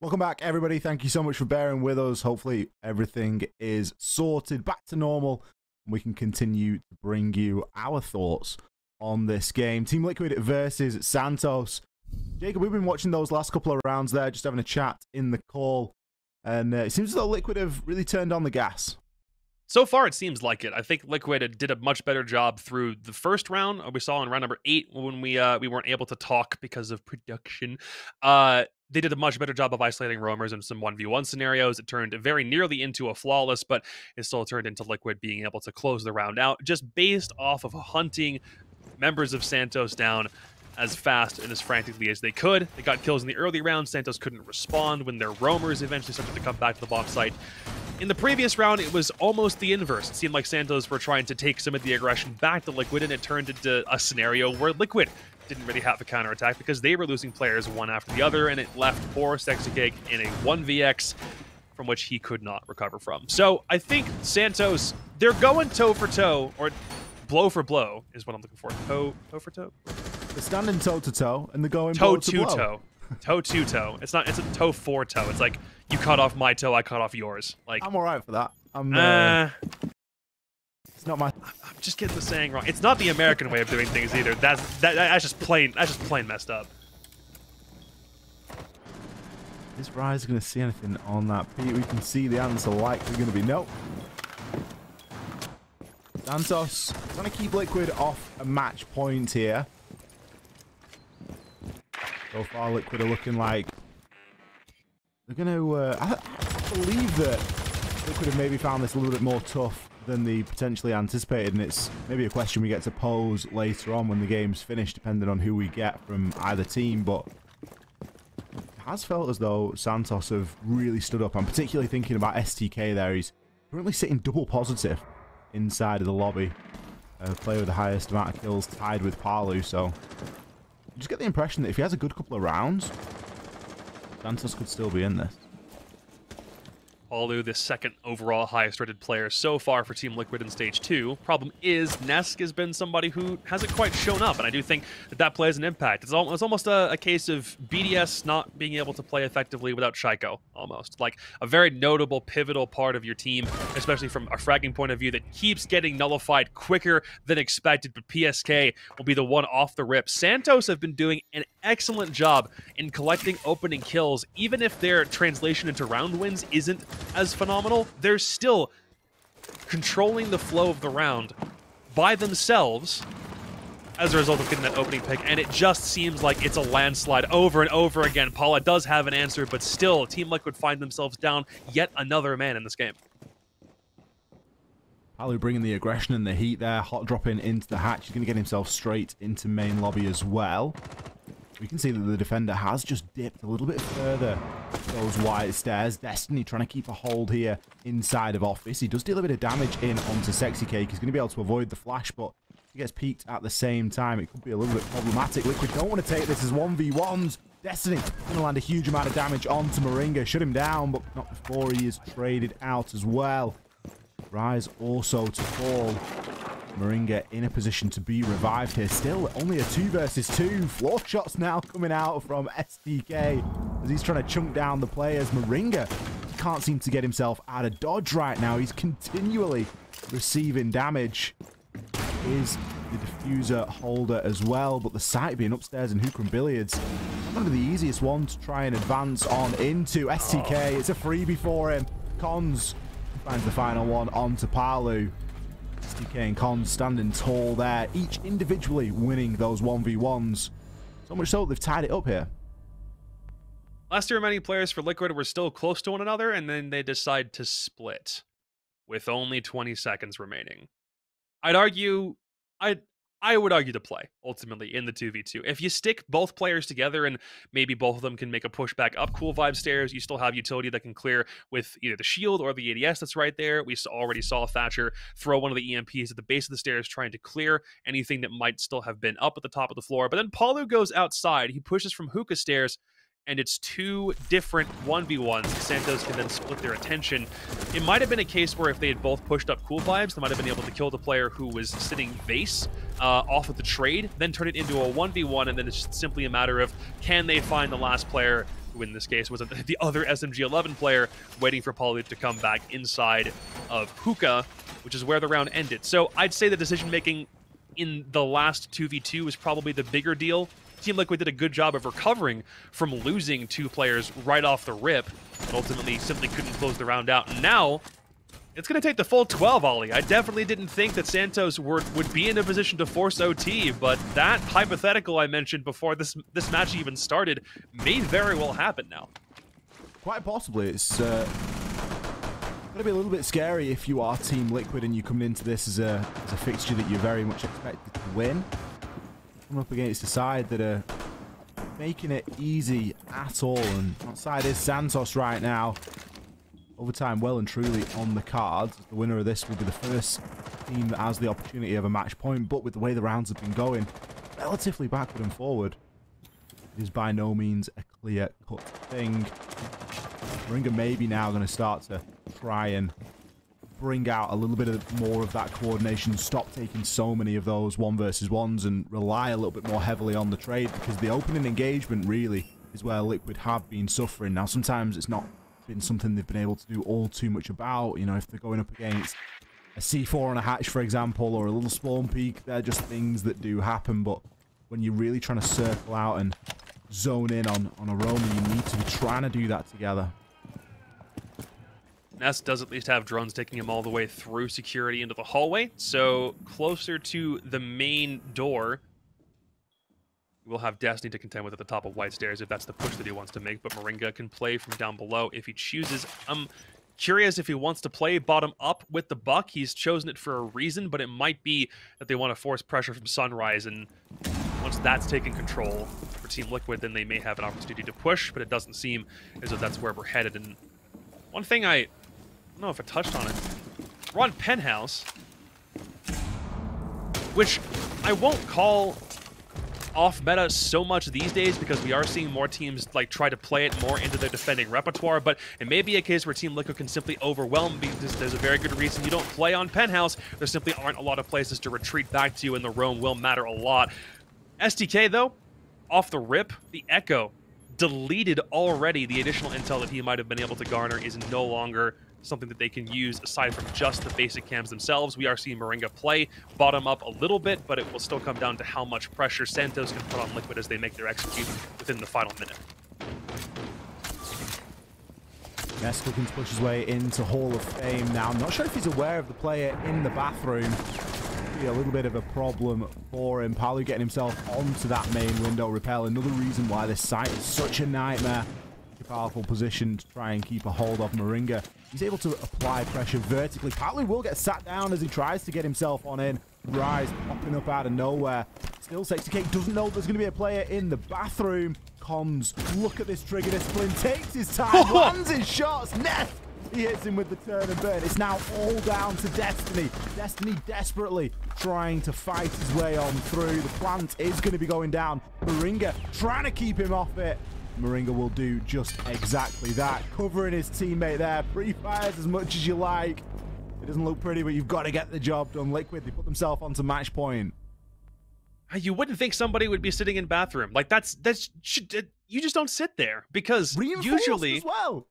Welcome back, everybody. Thank you so much for bearing with us. Hopefully everything is sorted back to normal and we can continue to bring you our thoughts on this game. Team Liquid versus Santos. Jacob, we've been watching those last couple of rounds there, just having a chat in the call, and it seems as though Liquid have really turned on the gas. So far, it seems like it. I think Liquid did a much better job through the first round. We saw in round number 8 when we weren't able to talk because of production. They did a much better job of isolating roamers in some 1v1 scenarios. It turned very nearly into a flawless, but it still turned into Liquid being able to close the round out just based off of hunting members of Santos down as fast and as frantically as they could. They got kills in the early round. Santos couldn't respond when their roamers eventually started to come back to the bomb site. In the previous round, it was almost the inverse. It seemed like Santos were trying to take some of the aggression back to Liquid, and it turned into a scenario where Liquid didn't really have a counterattack because they were losing players one after the other, and it left poor Sexycake in a 1vx from which he could not recover from. So I think Santos, they're going toe for toe, or blow for blow is what I'm looking for. Toe for toe? They're standing toe to toe, and they're going toe blow to to blow. toe. Toe to toe. It's a toe for toe. It's like you cut off my toe, I cut off yours. Like I'm alright for that. It's not my. I'm just getting the saying wrong. It's not the American way of doing things either. That's just plain messed up. Is Rise going to see anything on that Pete? We can see the answer likely going to be no. Santos trying to keep Liquid off a match point here. So far, Liquid are looking like they're going to... I believe that Liquid have maybe found this a little bit more tough than they potentially anticipated, and it's maybe a question we get to pose later on when the game's finished, depending on who we get from either team, but it has felt as though Santos have really stood up. I'm particularly thinking about STK there. He's currently sitting double positive inside of the lobby. Player with the highest amount of kills, tied with Palu, so you just get the impression that if he has a good couple of rounds, Santos could still be in this. Palu, the second overall highest rated player so far for Team Liquid in Stage 2. Problem is, Nesk has been somebody who hasn't quite shown up, and I do think that plays an impact. It's almost a case of BDS not being able to play effectively without Shaiko, almost. Like, a very notable, pivotal part of your team, especially from a fragging point of view, that keeps getting nullified quicker than expected, but PSK will be the one off the rip. Santos have been doing an excellent job in collecting opening kills, even if their translation into round wins isn't as phenomenal. They're still controlling the flow of the round by themselves as a result of getting that opening pick, and it just seems like it's a landslide over and over again. Paula does have an answer, but still, Team Liquid find themselves down yet another man in this game. Palu bringing the aggression and the heat there, hot dropping into the hatch. He's going to get himself straight into main lobby as well. We can see that the defender has just dipped a little bit further those wide stairs. Destiny trying to keep a hold here inside of Office. He does deal a bit of damage in onto Sexycake. He's going to be able to avoid the flash, but he gets peeked at the same time. It could be a little bit problematic. Liquid don't want to take this as 1v1s. Destiny going to land a huge amount of damage onto Moringa. Shut him down, but not before he is traded out as well. Rise also to fall. Moringa in a position to be revived here. Still only a 2 versus 2. Floor shots now coming out from STK as he's trying to chunk down the players. Moringa can't seem to get himself out of dodge right now. He's continually receiving damage. Is the diffuser holder as well, but the site being upstairs in Hookram Billiards, one of the easiest ones to try and advance on into. STK, it's a freebie for him. Cons finds the final one onto Palu. STK and Cons standing tall there, each individually winning those 1v1s. So much so they've tied it up here. Last year, many players for Liquid were still close to one another, and then they decide to split with only 20 seconds remaining. I would argue to play, ultimately, in the 2v2. If you stick both players together and maybe both of them can make a pushback up Cool Vibe stairs, you still have utility that can clear with either the shield or the ADS that's right there. We already saw Thatcher throw one of the EMPs at the base of the stairs trying to clear anything that might still have been up at the top of the floor. But then Palu goes outside. He pushes from hookah stairs, and it's 2 different 1v1s. Santos can then split their attention. It might have been a case where if they had both pushed up Cool Vibes, they might have been able to kill the player who was sitting base off of the trade, then turn it into a 1v1, and then it's just simply a matter of can they find the last player who in this case was the other SMG-11 player, waiting for Pauly to come back inside of Hookah, which is where the round ended. So I'd say the decision-making in the last 2v2 was probably the bigger deal. Team Liquid did a good job of recovering from losing 2 players right off the rip, but ultimately simply couldn't close the round out. And now, it's going to take the full 12, Ollie. I definitely didn't think that Santos would be in a position to force OT, but that hypothetical I mentioned before this match even started may very well happen now. Quite possibly. It's going to be a little bit scary if you are Team Liquid and you're coming into this as a fixture that you're very much expected to win. Coming up against a side that are making it easy at all, and outside is Santos right now. Overtime well and truly on the cards. The winner of this will be the first team that has the opportunity of a match point, but with the way the rounds have been going, relatively backward and forward, it is by no means a clear-cut thing. Moringa maybe now going to start to try and bring out a little bit more of that coordination, stop taking so many of those 1 versus 1s and rely a little bit more heavily on the trade, because the opening engagement really is where Liquid have been suffering. Now sometimes it's not been something they've been able to do all too much about. You know, if they're going up against a C4 on a hatch, for example, or a little spawn peak, they're just things that do happen. But when you're really trying to circle out and zone in on a roamer, you need to be trying to do that together. Ness does at least have drones taking him all the way through security into the hallway, so closer to the main door. We'll have Destiny to contend with at the top of White Stairs if that's the push that he wants to make, but Moringa can play from down below if he chooses. I'm curious if he wants to play bottom up with the Buck. He's chosen it for a reason, but it might be that they want to force pressure from Sunrise, and once that's taken control for Team Liquid, then they may have an opportunity to push, but it doesn't seem as though that's where we're headed. And one thing I don't know if I touched on it. We're on Penthouse, which I won't call off meta so much these days because we are seeing more teams like try to play it more into their defending repertoire, but it may be a case where Team Liquid can simply overwhelm because there's a very good reason you don't play on Penthouse. There simply aren't a lot of places to retreat back to, and the roam will matter a lot. STK though, off the rip, the Echo deleted already. The additional intel that he might have been able to garner is no longer something that they can use aside from just the basic cams themselves. We are seeing Moringa play bottom up a little bit, but it will still come down to how much pressure Santos can put on Liquid as they make their execute within the final minute. Ness looking to push his way into Hall of Fame now. I'm not sure if he's aware of the player in the bathroom. Be a little bit of a problem for him. Pauly getting himself onto that main window repel. Another reason why this site is such a nightmare. A powerful position to try and keep a hold of Moringa. He's able to apply pressure vertically. Pauly will get sat down as he tries to get himself on in. Rise popping up out of nowhere. Still 60k doesn't know there's going to be a player in the bathroom. Comms, look at this trigger discipline. Takes his time, lands his shots. Ness, he hits him with the turn and burn. It's now all down to Destiny. Destiny desperately trying to fight his way on through. The plant is going to be going down. Moringa trying to keep him off it. Moringa will do just exactly that. Covering his teammate there. Pre-fires as much as you like. It doesn't look pretty, but you've got to get the job done. Liquid, they put themselves onto match point. You wouldn't think somebody would be sitting in bathroom. Like, you just don't sit there. Because usually, as well.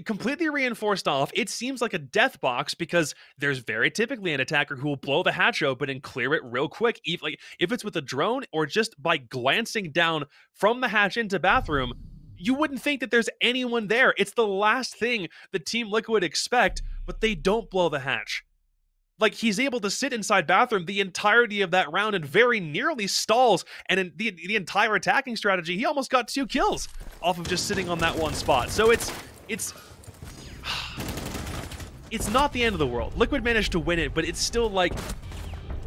Completely reinforced off. It seems like a death box because there's very typically an attacker who will blow the hatch open and clear it real quick. If it's with a drone or just by glancing down from the hatch into bathroom, you wouldn't think that there's anyone there. It's the last thing the Team Liquid expect, but they don't blow the hatch. Like, he's able to sit inside bathroom the entirety of that round and very nearly stalls. And in the entire attacking strategy, he almost got 2 kills off of just sitting on that one spot. So it's not the end of the world. Liquid managed to win it, but it's still like,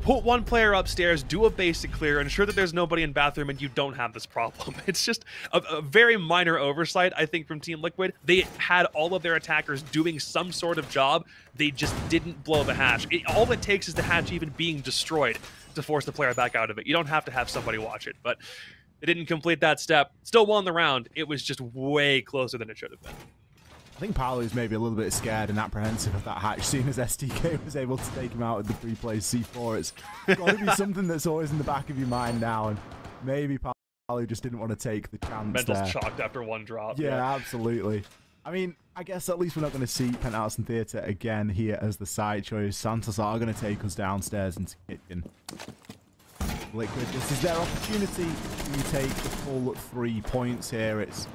put one player upstairs, do a basic clear, ensure that there's nobody in bathroom, and you don't have this problem. It's just a very minor oversight, I think, from Team Liquid. They had all of their attackers doing some sort of job. They just didn't blow the hatch. All it takes is the hatch even being destroyed to force the player back out of it. You don't have to have somebody watch it, but they didn't complete that step. Still won the round. It was just way closer than it should have been. I think Pauly's maybe a little bit scared and apprehensive of that hatch, seeing as STK was able to take him out with the pre-play C4. It's got to be something that's always in the back of your mind now, and maybe Pauly Palu just didn't want to take the chance Mental's there. chalked after one drop. Yeah, absolutely. I mean, I guess at least we're not going to see Penthouse and Theatre again here as the side choice. Santos are going to take us downstairs into kitchen. Liquid, this is their opportunity to take the full 3 points here. It's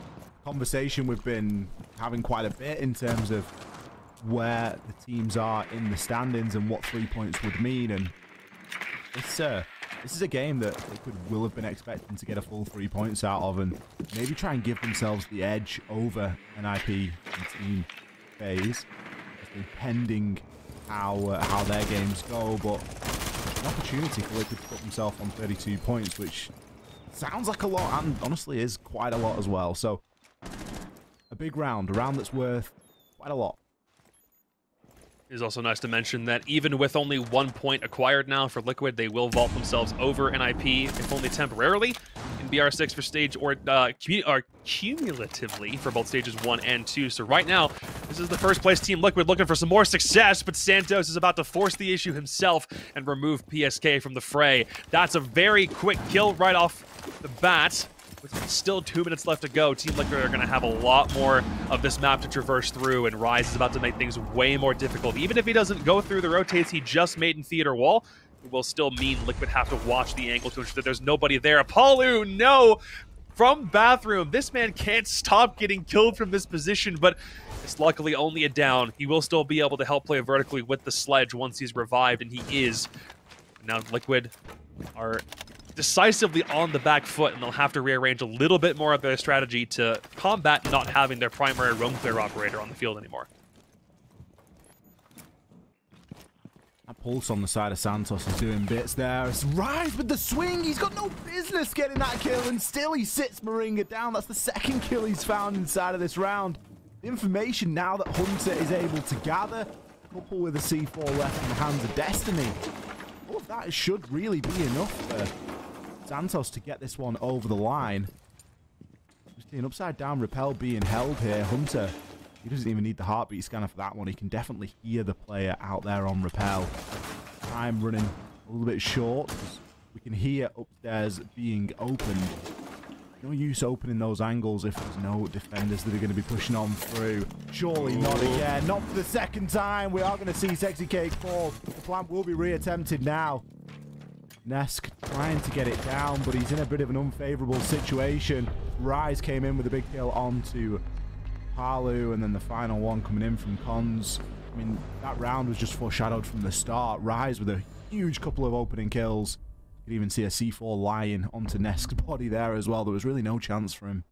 a conversation we've been having quite a bit in terms of where the teams are in the standings and what 3 points would mean. And this is a game that Liquid will have been expecting to get a full 3 points out of and maybe try and give themselves the edge over NIP in team phase, pending how their games go. But an opportunity for Liquid to put themselves on 32 points, which sounds like a lot and honestly is quite a lot as well. So a big round, a round that's worth quite a lot. It is also nice to mention that even with only 1 point acquired now for Liquid, they will vault themselves over NIP, if only temporarily, in BR6 for stage or cumulatively for both stages 1 and 2. So right now, this is the first place Team Liquid looking for some more success, but Santos is about to force the issue himself and remove PSK from the fray. That's a very quick kill right off the bat. With still 2 minutes left to go, Team Liquid are going to have a lot more of this map to traverse through, and Rise is about to make things way more difficult. Even if he doesn't go through the rotates he just made in Theater Wall, it will still mean Liquid have to watch the angle to ensure that there's nobody there. Palu, no! From Bathroom, this man can't stop getting killed from this position, but it's luckily only a down. He will still be able to help play vertically with the sledge once he's revived, and he is. Now Liquid are decisively on the back foot, and they'll have to rearrange a little bit more of their strategy to combat not having their primary roam clear operator on the field anymore. That pulse on the side of Santos is doing bits there. It's Rise with the swing. He's got no business getting that kill, and still he sits Moringa down. That's the second kill he's found inside of this round. The information now that Hunter is able to gather, coupled with a C4 left in the hands of Destiny, all of that should really be enough for Santos to get this one over the line. Just an upside down rappel being held here. Hunter, he doesn't even need the heartbeat scanner for that one. He can definitely hear the player out there on rappel. Time running a little bit short. We can hear upstairs being opened. No use opening those angles if there's no defenders that are going to be pushing on through. Surely not again. Not for the second time. We are going to see Sexy Cake fall. The plant will be reattempted now. Nesk trying to get it down, but he's in a bit of an unfavorable situation. Rise came in with a big kill onto Palu, and then the final one coming in from Cons. I mean, that round was just foreshadowed from the start. Rise with a huge couple of opening kills. You could even see a C4 lying onto Nesk's body there as well. There was really no chance for him.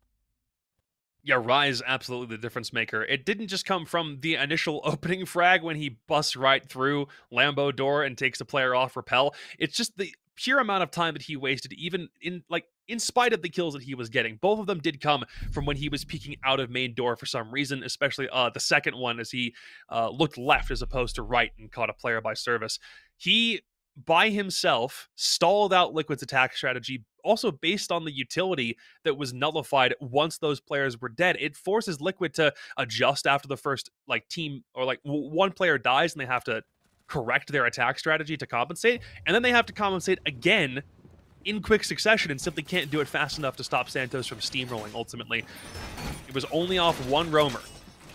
Yeah, Rise, absolutely the difference maker. It didn't just come from the initial opening frag when he busts right through Lambo door and takes the player off rappel. It's just the pure amount of time that he wasted, even in spite of the kills that he was getting. Both of them did come from when he was peeking out of main door for some reason, especially the second one as he looked left as opposed to right and caught a player by service. He, by himself, stalled out Liquid's attack strategy, also based on the utility that was nullified once those players were dead. It forces Liquid to adjust after the first team, or one player dies and they have to correct their attack strategy to compensate, and then they have to compensate again in quick succession and simply can't do it fast enough to stop Santos from steamrolling. Ultimately, it was only off one roamer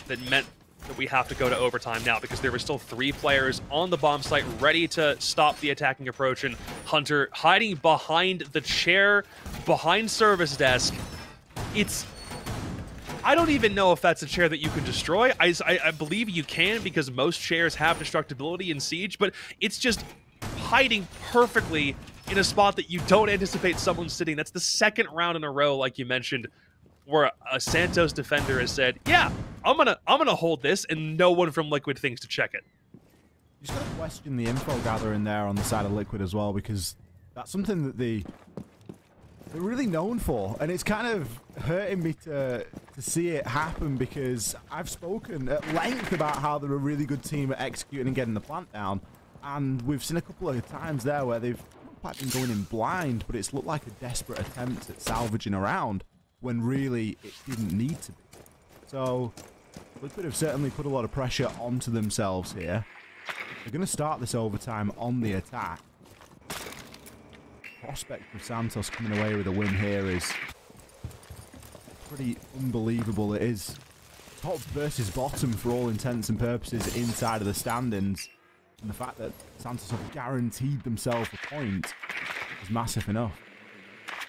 that meant that we have to go to overtime now, because there were still 3 players on the bomb site ready to stop the attacking approach, and Hunter hiding behind the chair behind service desk. I don't even know if that's a chair that you can destroy. I believe you can, because most chairs have destructibility in Siege, but it's just hiding perfectly in a spot that you don't anticipate someone sitting. That's the second round in a row, like you mentioned, where a Santos defender has said, yeah, I'm gonna hold this, and no one from Liquid thinks to check it. You just gotta question the info gathering there on the side of Liquid as well, because that's something that they're really known for, and it's kind of hurting me to see it happen, because I've spoken at length about how they're a really good team at executing and getting the plant down, and we've seen a couple of times there where they've not quite been going in blind, but it's looked like a desperate attempt at salvaging around when really it didn't need to be. So Liquid have certainly put a lot of pressure onto themselves here. They're going to start this overtime on the attack. prospect of Santos coming away with a win here is pretty unbelievable. It is top versus bottom for all intents and purposes inside of the standings. And the fact that Santos have guaranteed themselves a point is massive enough.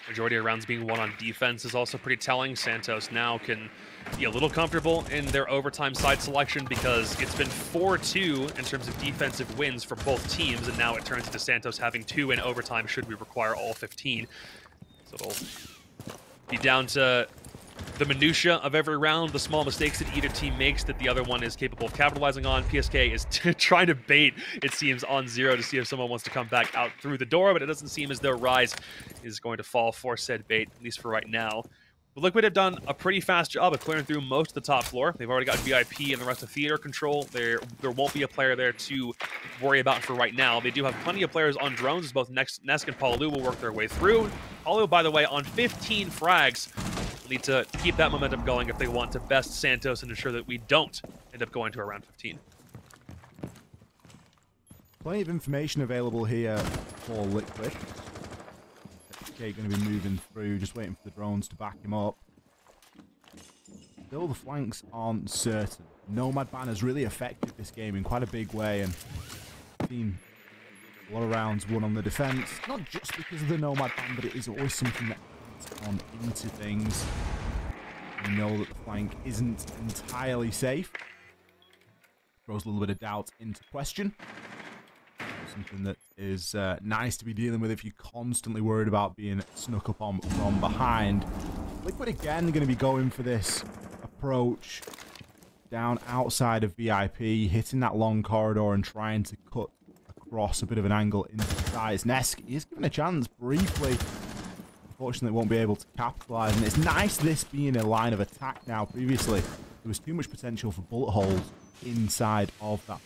Majority of rounds being won on defense is also pretty telling. Santos now can be a little comfortable in their overtime side selection because it's been 4-2 in terms of defensive wins for both teams, and now it turns into Santos having 2 in overtime should we require all 15. So it'll be down to the minutia of every round, the small mistakes that either team makes that the other one is capable of capitalizing on. PSK is trying to bait, it seems, on 0 to see if someone wants to come back out through the door, but it doesn't seem as though Rise is going to fall for said bait, at least for right now. But Liquid have done a pretty fast job of clearing through most of the top floor. They've already got VIP and the rest of theater control. There won't be a player there to worry about for right now. They do have plenty of players on drones, as both Nesk and Palu will work their way through. Palu, by the way, on 15 frags. Need to keep that momentum going if they want to best Santos and ensure that we don't end up going to around 15. Plenty of information available here for Liquid. Okay, going to be moving through, just waiting for the drones to back him up. Still, the flanks aren't certain. Nomad ban has really affected this game in quite a big way, and seen a lot of rounds won on the defense. Not just because of the Nomad ban, but it is always something that on into things. We know that the flank isn't entirely safe. Throws a little bit of doubt into question. Something that is nice to be dealing with if you're constantly worried about being snuck up on from behind. Liquid again going to be going for this approach down outside of VIP, hitting that long corridor and trying to cut across a bit of an angle into the sides. Nesk is given a chance briefly. Unfortunately, won't be able to capitalize, and it's nice this being a line of attack now. Previously, there was too much potential for bullet holes inside of that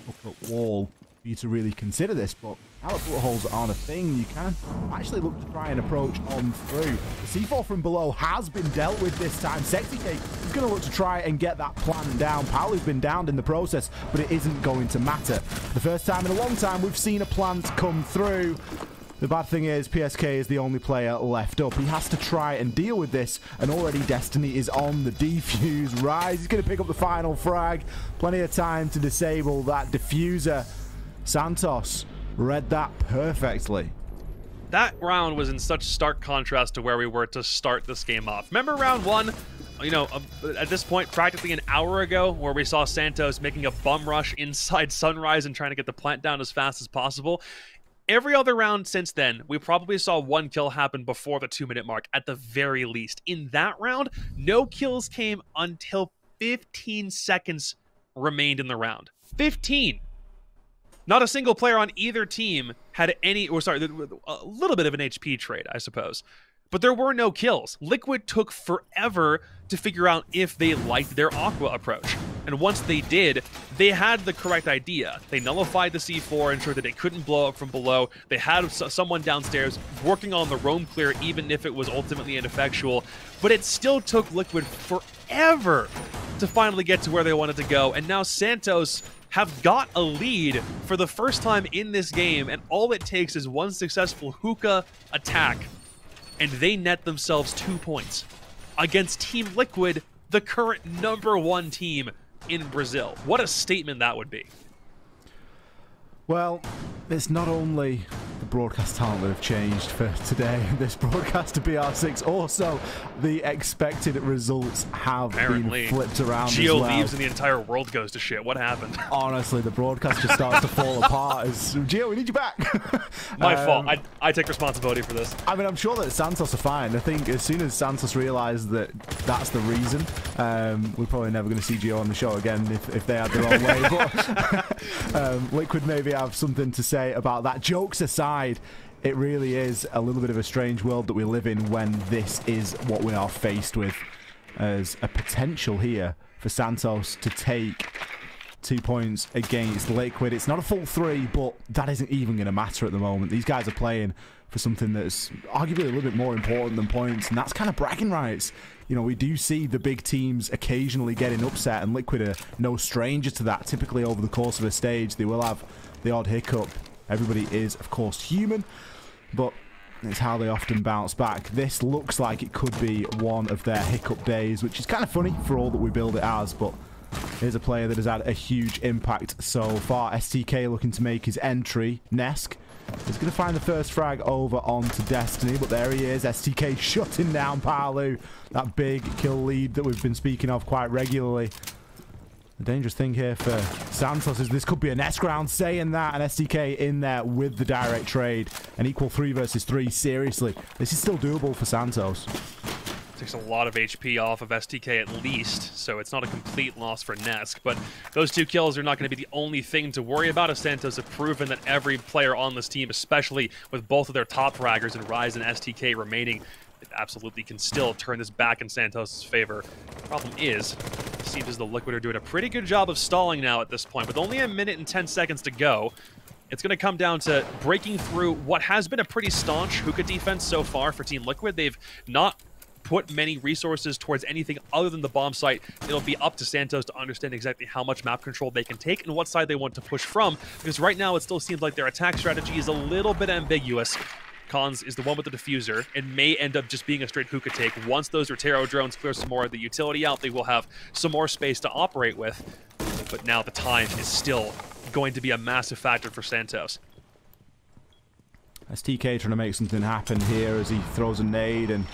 hookup wall for you to really consider this, but now that bullet holes aren't a thing, you can actually look to try and approach on through. The C4 from below has been dealt with this time. SexyCake is going to look to try and get that plan down. Paolu's been downed in the process, but it isn't going to matter. The first time in a long time we've seen a plant come through. The bad thing is, PSK is the only player left up. He has to try and deal with this, and already Destiny is on the defuse. Rise, he's going to pick up the final frag. Plenty of time to disable that diffuser. Santos read that perfectly. That round was in such stark contrast to where we were to start this game off. Remember round 1? You know, at this point, practically an hour ago, where we saw Santos making a bum rush inside Sunrise and trying to get the plant down as fast as possible. Every other round since then, we probably saw 1 kill happen before the 2-minute mark, at the very least. In that round, no kills came until 15 seconds remained in the round. 15! Not a single player on either team had any, or sorry, a little bit of an HP trade, I suppose. But there were no kills. Liquid took forever to figure out if they liked their Aqua approach. And once they did, they had the correct idea. They nullified the C4, ensured that it couldn't blow up from below. They had someone downstairs working on the roam clear, even if it was ultimately ineffectual. But it still took Liquid forever to finally get to where they wanted to go. And now Santos have got a lead for the first time in this game, and all it takes is one successful hookah attack, and they net themselves 2 points against Team Liquid, the current #1 team in Brazil. What a statement that would be. Well, it's not only the broadcast talent that have changed for today, this broadcast to BR6, also the expected results have been flipped around Geo as well. leaves and the entire world goes to shit. What happened? Honestly, the broadcast just starts to fall apart. Geo, we need you back. My fault. I take responsibility for this. I mean, I'm sure that Santos are fine. I think as soon as Santos realised that that's the reason, we're probably never going to see Geo on the show again if they had their own way. But Liquid maybe have something to say about that. Jokes aside, it really is a little bit of a strange world that we live in when this is what we are faced with as a potential here for Santos to take 2 points against Liquid. It's not a full 3, but that isn't even going to matter at the moment. These guys are playing for something that's arguably a little bit more important than points, and that's kind of bragging rights. You know, we do see the big teams occasionally getting upset, and Liquid are no stranger to that. Typically over the course of a stage, they will have the odd hiccup. Everybody is, of course, human, but It's how they often bounce back. This looks like it could be one of their hiccup days, which is kind of funny for all that we build it as, but here's a player that has had a huge impact so far. STK looking to make his entry. Nesk is going to find the first frag over onto Destiny, but there he is. STK shutting down Palu. That big kill lead that we've been speaking of quite regularly. The dangerous thing here for Santos is this could be a Nesk round. Saying that, and STK in there with the direct trade. An equal 3 versus 3. Seriously, this is still doable for Santos. Takes a lot of HP off of STK at least, so it's not a complete loss for Nesk, but those 2 kills are not going to be the only thing to worry about, as Santos have proven that every player on this team, especially with both of their top fraggers and Rise and STK remaining, it absolutely can still turn this back in Santos' favor. Problem is, it seems as though Liquid are doing a pretty good job of stalling now at this point. With only a minute and 10 seconds to go, it's going to come down to breaking through what has been a pretty staunch hookah defense so far for Team Liquid. They've not put many resources towards anything other than the bomb site. It'll be up to Santos to understand exactly how much map control they can take and what side they want to push from, because right now it still seems like their attack strategy is a little bit ambiguous. Cons is the one with the diffuser and may end up just being a straight hookah take. Once those Rotero drones clear some more of the utility out, they will have some more space to operate with. But now the time is still going to be a massive factor for Santos. STK trying to make something happen here as he throws a nade and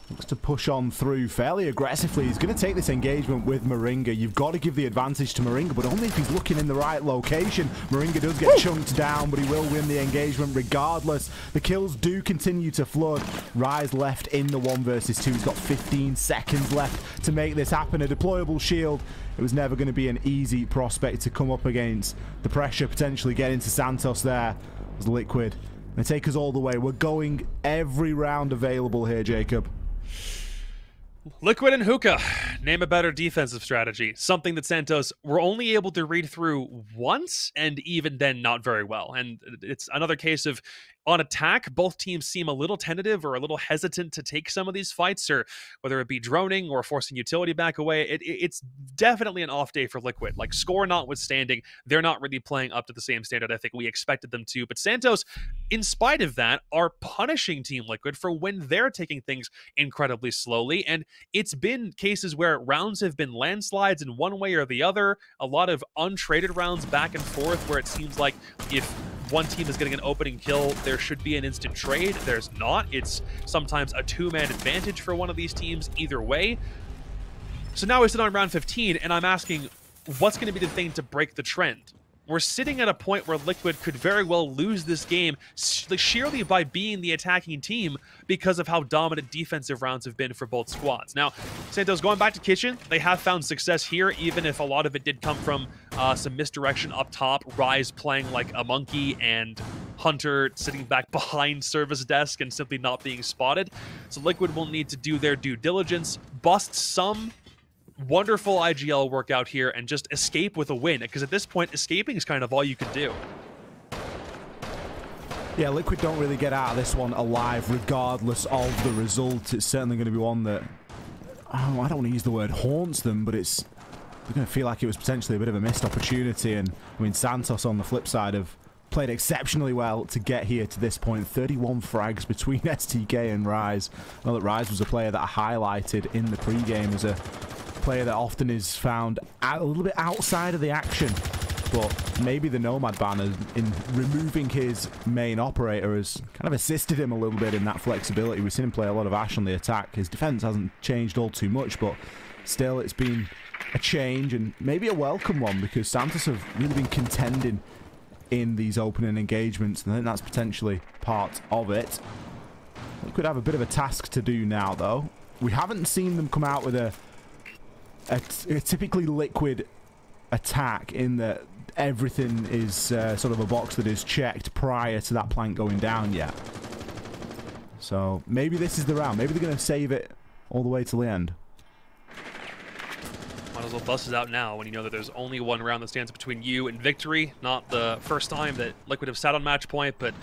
looks to push on through fairly aggressively. He's going to take this engagement with Moringa. You've got to give the advantage to Moringa, but only if he's looking in the right location. Moringa does get chunked down, but he will win the engagement regardless. The kills do continue to flood. Rise left in the 1 versus 2. He's got 15 seconds left to make this happen. A deployable shield. It was never going to be an easy prospect to come up against. The pressure potentially getting to Santos there was Liquid. They take us all the way. We're going every round available here, Jacob. Liquid and Hookah, name a better defensive strategy. Something that Santos were only able to read through once, and even then not very well. And it's another case of, on attack, both teams seem a little tentative or a little hesitant to take some of these fights, or whether it be droning or forcing utility back away. It's definitely an off day for Liquid. Like, score notwithstanding, they're not really playing up to the same standard I think we expected them to. But Santos, in spite of that, are punishing Team Liquid for when they're taking things incredibly slowly. And it's been cases where rounds have been landslides in one way or the other, a lot of untraded rounds back and forth where it seems like if one team is getting an opening kill, there should be an instant trade. There's not. It's sometimes a 2-man advantage for one of these teams either way. So now we sit on round 15, and I'm asking, what's going to be the thing to break the trend? We're sitting at a point where Liquid could very well lose this game sheerly by being the attacking team because of how dominant defensive rounds have been for both squads. Now, Santos going back to Kitchen, they have found success here, even if a lot of it did come from some misdirection up top, Rise playing like a monkey, and Hunter sitting back behind service desk and simply not being spotted. So Liquid will need to do their due diligence, bust some wonderful IGL work out here, and just escape with a win, because at this point, escaping is kind of all you can do. Yeah, Liquid don't really get out of this one alive, regardless of the result. It's certainly going to be one that, I don't want to use the word haunts them, but they're going to feel like it was potentially a bit of a missed opportunity. And I mean, Santos on the flip side have played exceptionally well to get here to this point. 31 frags between STK and Rise. I know that Rise was a player that I highlighted in the pregame as a player that often is found a little bit outside of the action, but maybe the Nomad banner in removing his main operator has kind of assisted him a little bit in that flexibility. We've seen him play a lot of Ash on the attack. His defense hasn't changed all too much, but still it's been a change, and maybe a welcome one, because Santos have really been contending in these opening engagements, and I think that's potentially part of it. We could have a bit of a task to do now, though. We haven't seen them come out with a typically Liquid attack in that everything is sort of a box that is checked prior to that plank going down yet. So maybe this is the round. Maybe they're going to save it all the way till the end. Might as well bust it out now when you know that there's only one round that stands between you and victory. Not the first time that Liquid have sat on match point, but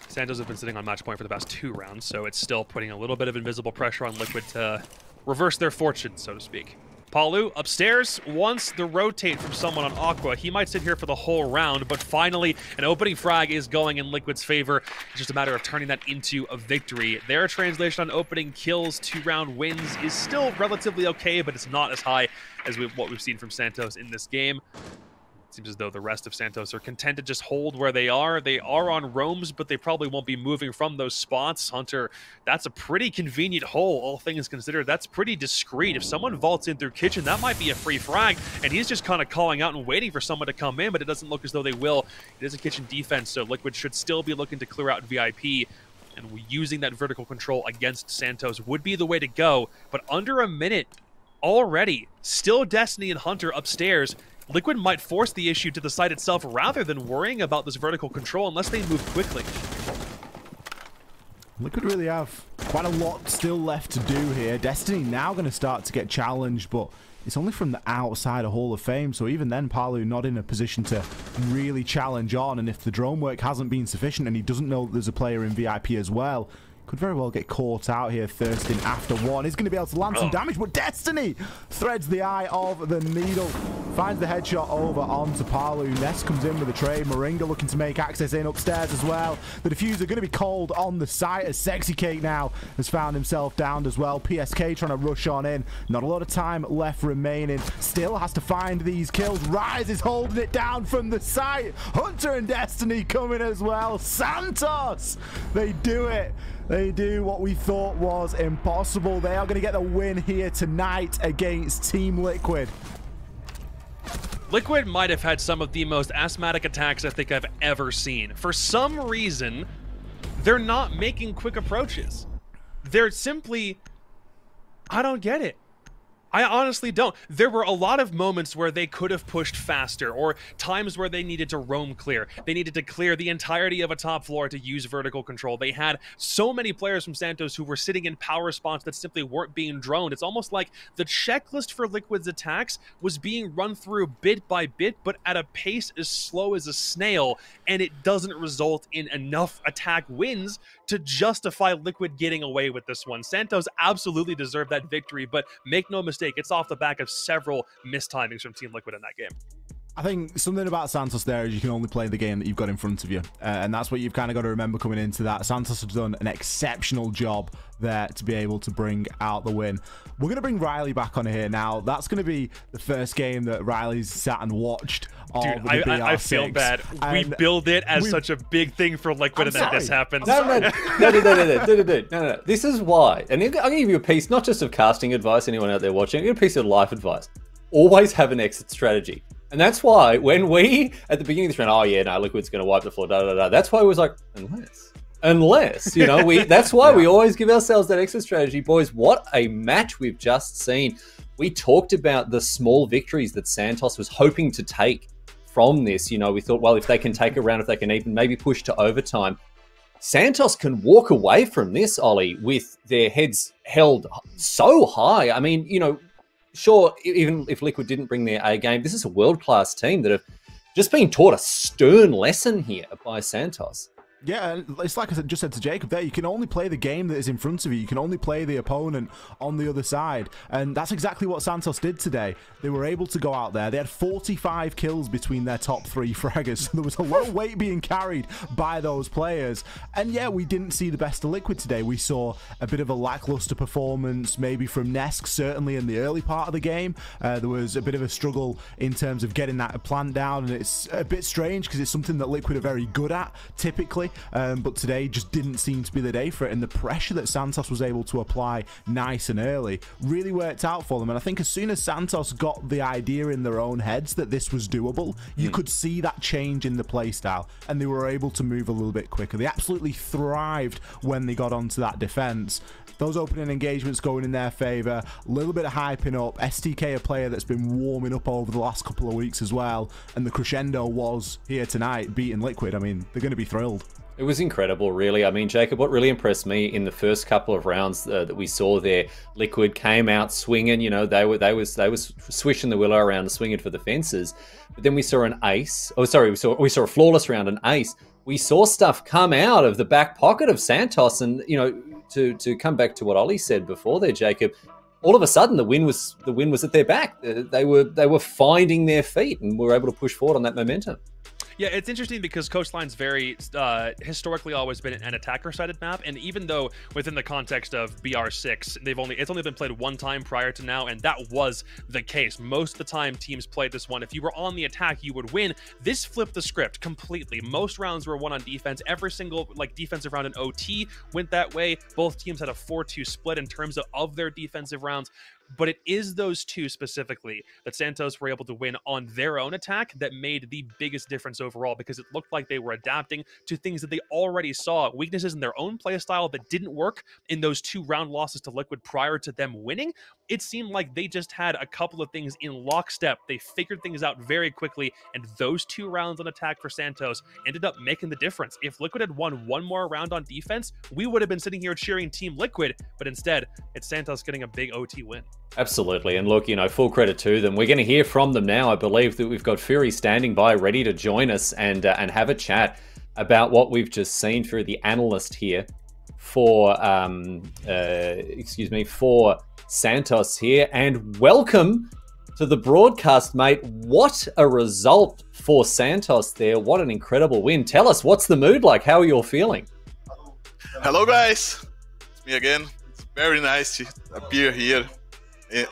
Santos have been sitting on match point for the past 2 rounds, so it's still putting a little bit of invisible pressure on Liquid to reverse their fortune, so to speak. Palu upstairs wants the rotate from someone on Aqua. He might sit here for the whole round, but finally an opening frag is going in Liquid's favor. It's just a matter of turning that into a victory. Their translation on opening kills, 2-round wins is still relatively okay, but it's not as high as what we've seen from Santos in this game. Seems as though the rest of Santos are content to just hold where they are. They are on roams, but they probably won't be moving from those spots. Hunter, that's a pretty convenient hole, all things considered. That's pretty discreet. If someone vaults in through kitchen, that might be a free frag, and he's just kind of calling out and waiting for someone to come in, but it doesn't look as though they will. It is a kitchen defense, so Liquid should still be looking to clear out VIP, and using that vertical control against Santos would be the way to go. But under a minute already, still Destiny and Hunter upstairs. Liquid might force the issue to the site itself rather than worrying about this vertical control unless they move quickly. Liquid really have quite a lot still left to do here. Destiny now going to start to get challenged, but it's only from the outside of Hall of Fame, so even then Palu not in a position to really challenge on, and if the drone work hasn't been sufficient and he doesn't know that there's a player in VIP as well, could very well get caught out here, thirsting after one. He's going to be able to land some damage, but Destiny threads the eye of the needle. Finds the headshot over onto Palu. Ness comes in with a trade. Moringa looking to make access in upstairs as well. The diffuser going to be called on the site as Sexy Cake now has found himself downed as well. PSK trying to rush on in. Not a lot of time left remaining. Still has to find these kills. Rise is holding it down from the site. Hunter and Destiny coming as well. Santos! They do it. They do what we thought was impossible. They are going to get the win here tonight against Team Liquid. Liquid might have had some of the most asthmatic attacks I think I've ever seen. For some reason, they're not making quick approaches. They're simply... I don't get it. I honestly don't. There were a lot of moments where they could have pushed faster, or times where they needed to roam clear. They needed to clear the entirety of a top floor to use vertical control. They had so many players from Santos who were sitting in power spots that simply weren't being droned. It's almost like the checklist for Liquid's attacks was being run through bit by bit, but at a pace as slow as a snail, and it doesn't result in enough attack wins to justify Liquid getting away with this one. Santos absolutely deserved that victory, but make no mistake, it's off the back of several mistimings from Team Liquid in that game. I think something about Santos there is you can only play the game that you've got in front of you. And that's what you've kind of got to remember coming into that. Santos has done an exceptional job there to be able to bring out the win. We're going to bring Riley back on here now. That's going to be the first game that Riley's sat and watched. Dude, I feel bad. We build it as such a big thing for Liquid, and then this happens. No. This is why. And I'm going to give you a piece, not just of casting advice, anyone out there watching, I'm going to give you a piece of life advice. Always have an exit strategy. And that's why when we, at the beginning of this round, oh yeah, no, Liquid's going to wipe the floor, that's why it was like, unless, you know, that's why we always give ourselves that exit strategy. Boys, what a match we've just seen. We talked about the small victories that Santos was hoping to take from this. You know, we thought, well, if they can take a round, if they can even maybe push to overtime, Santos can walk away from this, Ollie, with their heads held so high. I mean, you know, sure, even if Liquid didn't bring their A game, this is a world-class team that have just been taught a stern lesson here by Santos. Yeah, it's like I just said to Jacob there, you can only play the game that is in front of you. You can only play the opponent on the other side. And that's exactly what Santos did today. They were able to go out there. They had 45 kills between their top three fraggers. So there was a lot of weight being carried by those players. And yeah, we didn't see the best of Liquid today. We saw a bit of a lackluster performance, maybe from Nesk, certainly in the early part of the game. There was a bit of a struggle in terms of getting that plant down. And it's a bit strange because it's something that Liquid are very good at, typically. But today just didn't seem to be the day for it, and the pressure that Santos was able to apply nice and early really worked out for them. And I think as soon as Santos got the idea in their own heads that this was doable, you could see that change in the playstyle, and they were able to move a little bit quicker. They absolutely thrived when they got onto that defense. Those opening engagements going in their favor, a little bit of hyping up. STK, a player that's been warming up over the last couple of weeks as well, and the crescendo was here tonight, beating Liquid. I mean, they're going to be thrilled. It was incredible, really. I mean, Jacob, what really impressed me in the first couple of rounds that we saw there, Liquid came out swinging. You know, they was swishing the willow around and swinging for the fences. But then we saw an ace. Oh, sorry, we saw a flawless round, an ace. We saw stuff come out of the back pocket of Santos, and you know, to come back to what Ollie said before there, Jacob. all of a sudden the win was at their back. They were finding their feet and were able to push forward on that momentum. Yeah, it's interesting because Coastline's very historically always been an attacker-sided map, and even though within the context of BR6, it's only been played one time prior to now, and that was the case. Most of the time, teams played this one. If you were on the attack, you would win. This flipped the script completely. Most rounds were won on defense. Every single defensive round in OT went that way. Both teams had a 4-2 split in terms of their defensive rounds. But it is those two specifically that Santos were able to win on their own attack that made the biggest difference overall, because it looked like they were adapting to things that they already saw, weaknesses in their own playstyle that didn't work in those 2-round losses to Liquid prior to them winning. It seemed like they just had a couple of things in lockstep. They figured things out very quickly, and those 2 rounds on attack for Santos ended up making the difference. If Liquid had won one more round on defense, we would have been sitting here cheering Team Liquid, but instead, it's Santos getting a big OT win. Absolutely. And look, full credit to them. We're going to hear from them now. I believe that we've got Fury standing by, ready to join us and have a chat about what we've just seen. Fury, the analyst here for for Santos here. And welcome to the broadcast, mate. What a result for Santos there. What an incredible win. Tell us, what's the mood like? How are you all feeling? Hello, guys. It's me again. It's very nice to appear here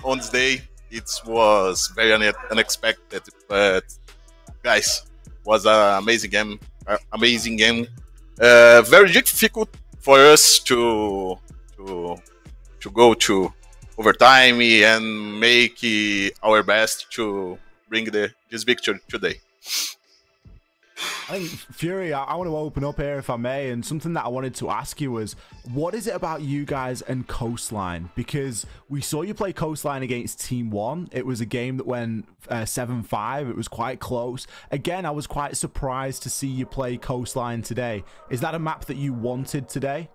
on this day. It was very unexpected, but guys, was an amazing game. Very difficult for us to go to overtime and make our best to bring this victory today. I think, Fury, I want to open up here if I may, and something that I wanted to ask you was, what is it about you guys and Coastline? Because we saw you play Coastline against Team 1. It was a game that went 7-5. It was quite close. Again, I was quite surprised to see you play Coastline today. Is that a map that you wanted today?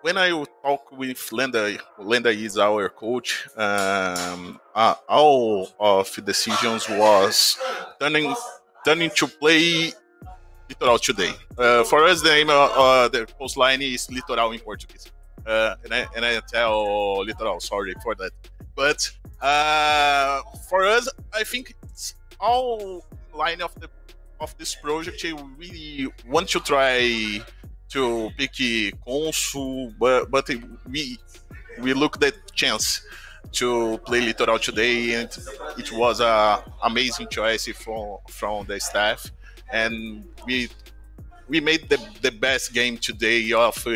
When I talk with Lenda is our coach. All of decisions was turning to play Litoral today. For us, the name the Coastline is Litoral in Portuguese, and I tell Litoral sorry for that. But for us, I think it's all line of this project. We really want to try to pick Consul, but we looked at chance to play Litoral today, and it was a amazing choice from the staff, and we made the best game today of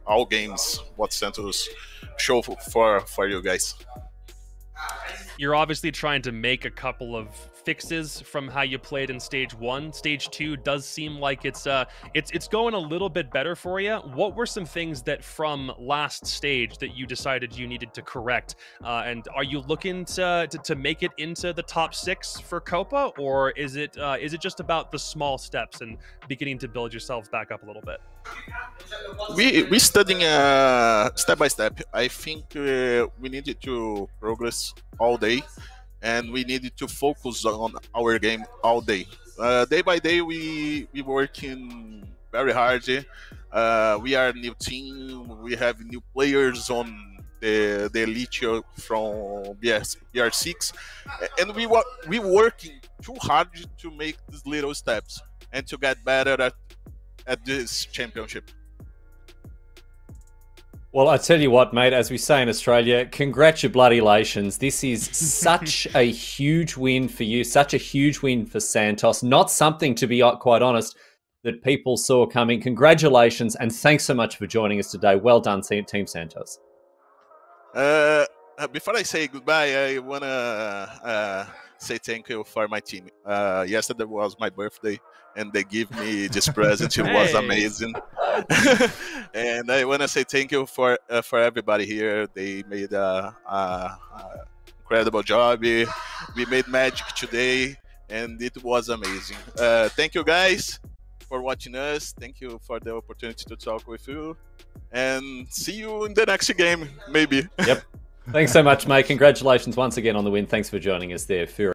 all games what Santos show for you guys. You're obviously trying to make a couple of fixes from how you played in stage 1. Stage 2 does seem like it's going a little bit better for you. What were some things that from last stage that you decided you needed to correct? And are you looking to make it into the top 6 for Copa, or is it just about the small steps and beginning to build yourself back up a little bit? We studying step by step. I think we needed to progress all day, and we needed to focus on our game all day. Day by day, we working very hard. We are a new team. We have new players on the elite from BR6, and we working too hard to make these little steps and to get better at this championship. Well, I tell you what, mate, as we say in Australia, congratulations. This is such a huge win for you, such a huge win for Santos. Not something, to be quite honest, that people saw coming. Congratulations, and thanks so much for joining us today. Well done, Team Santos. Before I say goodbye, I want to say thank you for my team. Yesterday was my birthday, and they give me this present. It was amazing. And I want to say thank you for everybody here. They made a incredible job. We made magic today, and it was amazing. Thank you guys for watching us. Thank you for the opportunity to talk with you, and see you in the next game, maybe. Yep. Thanks so much, mate. Congratulations once again on the win. Thanks for joining us there, Fury.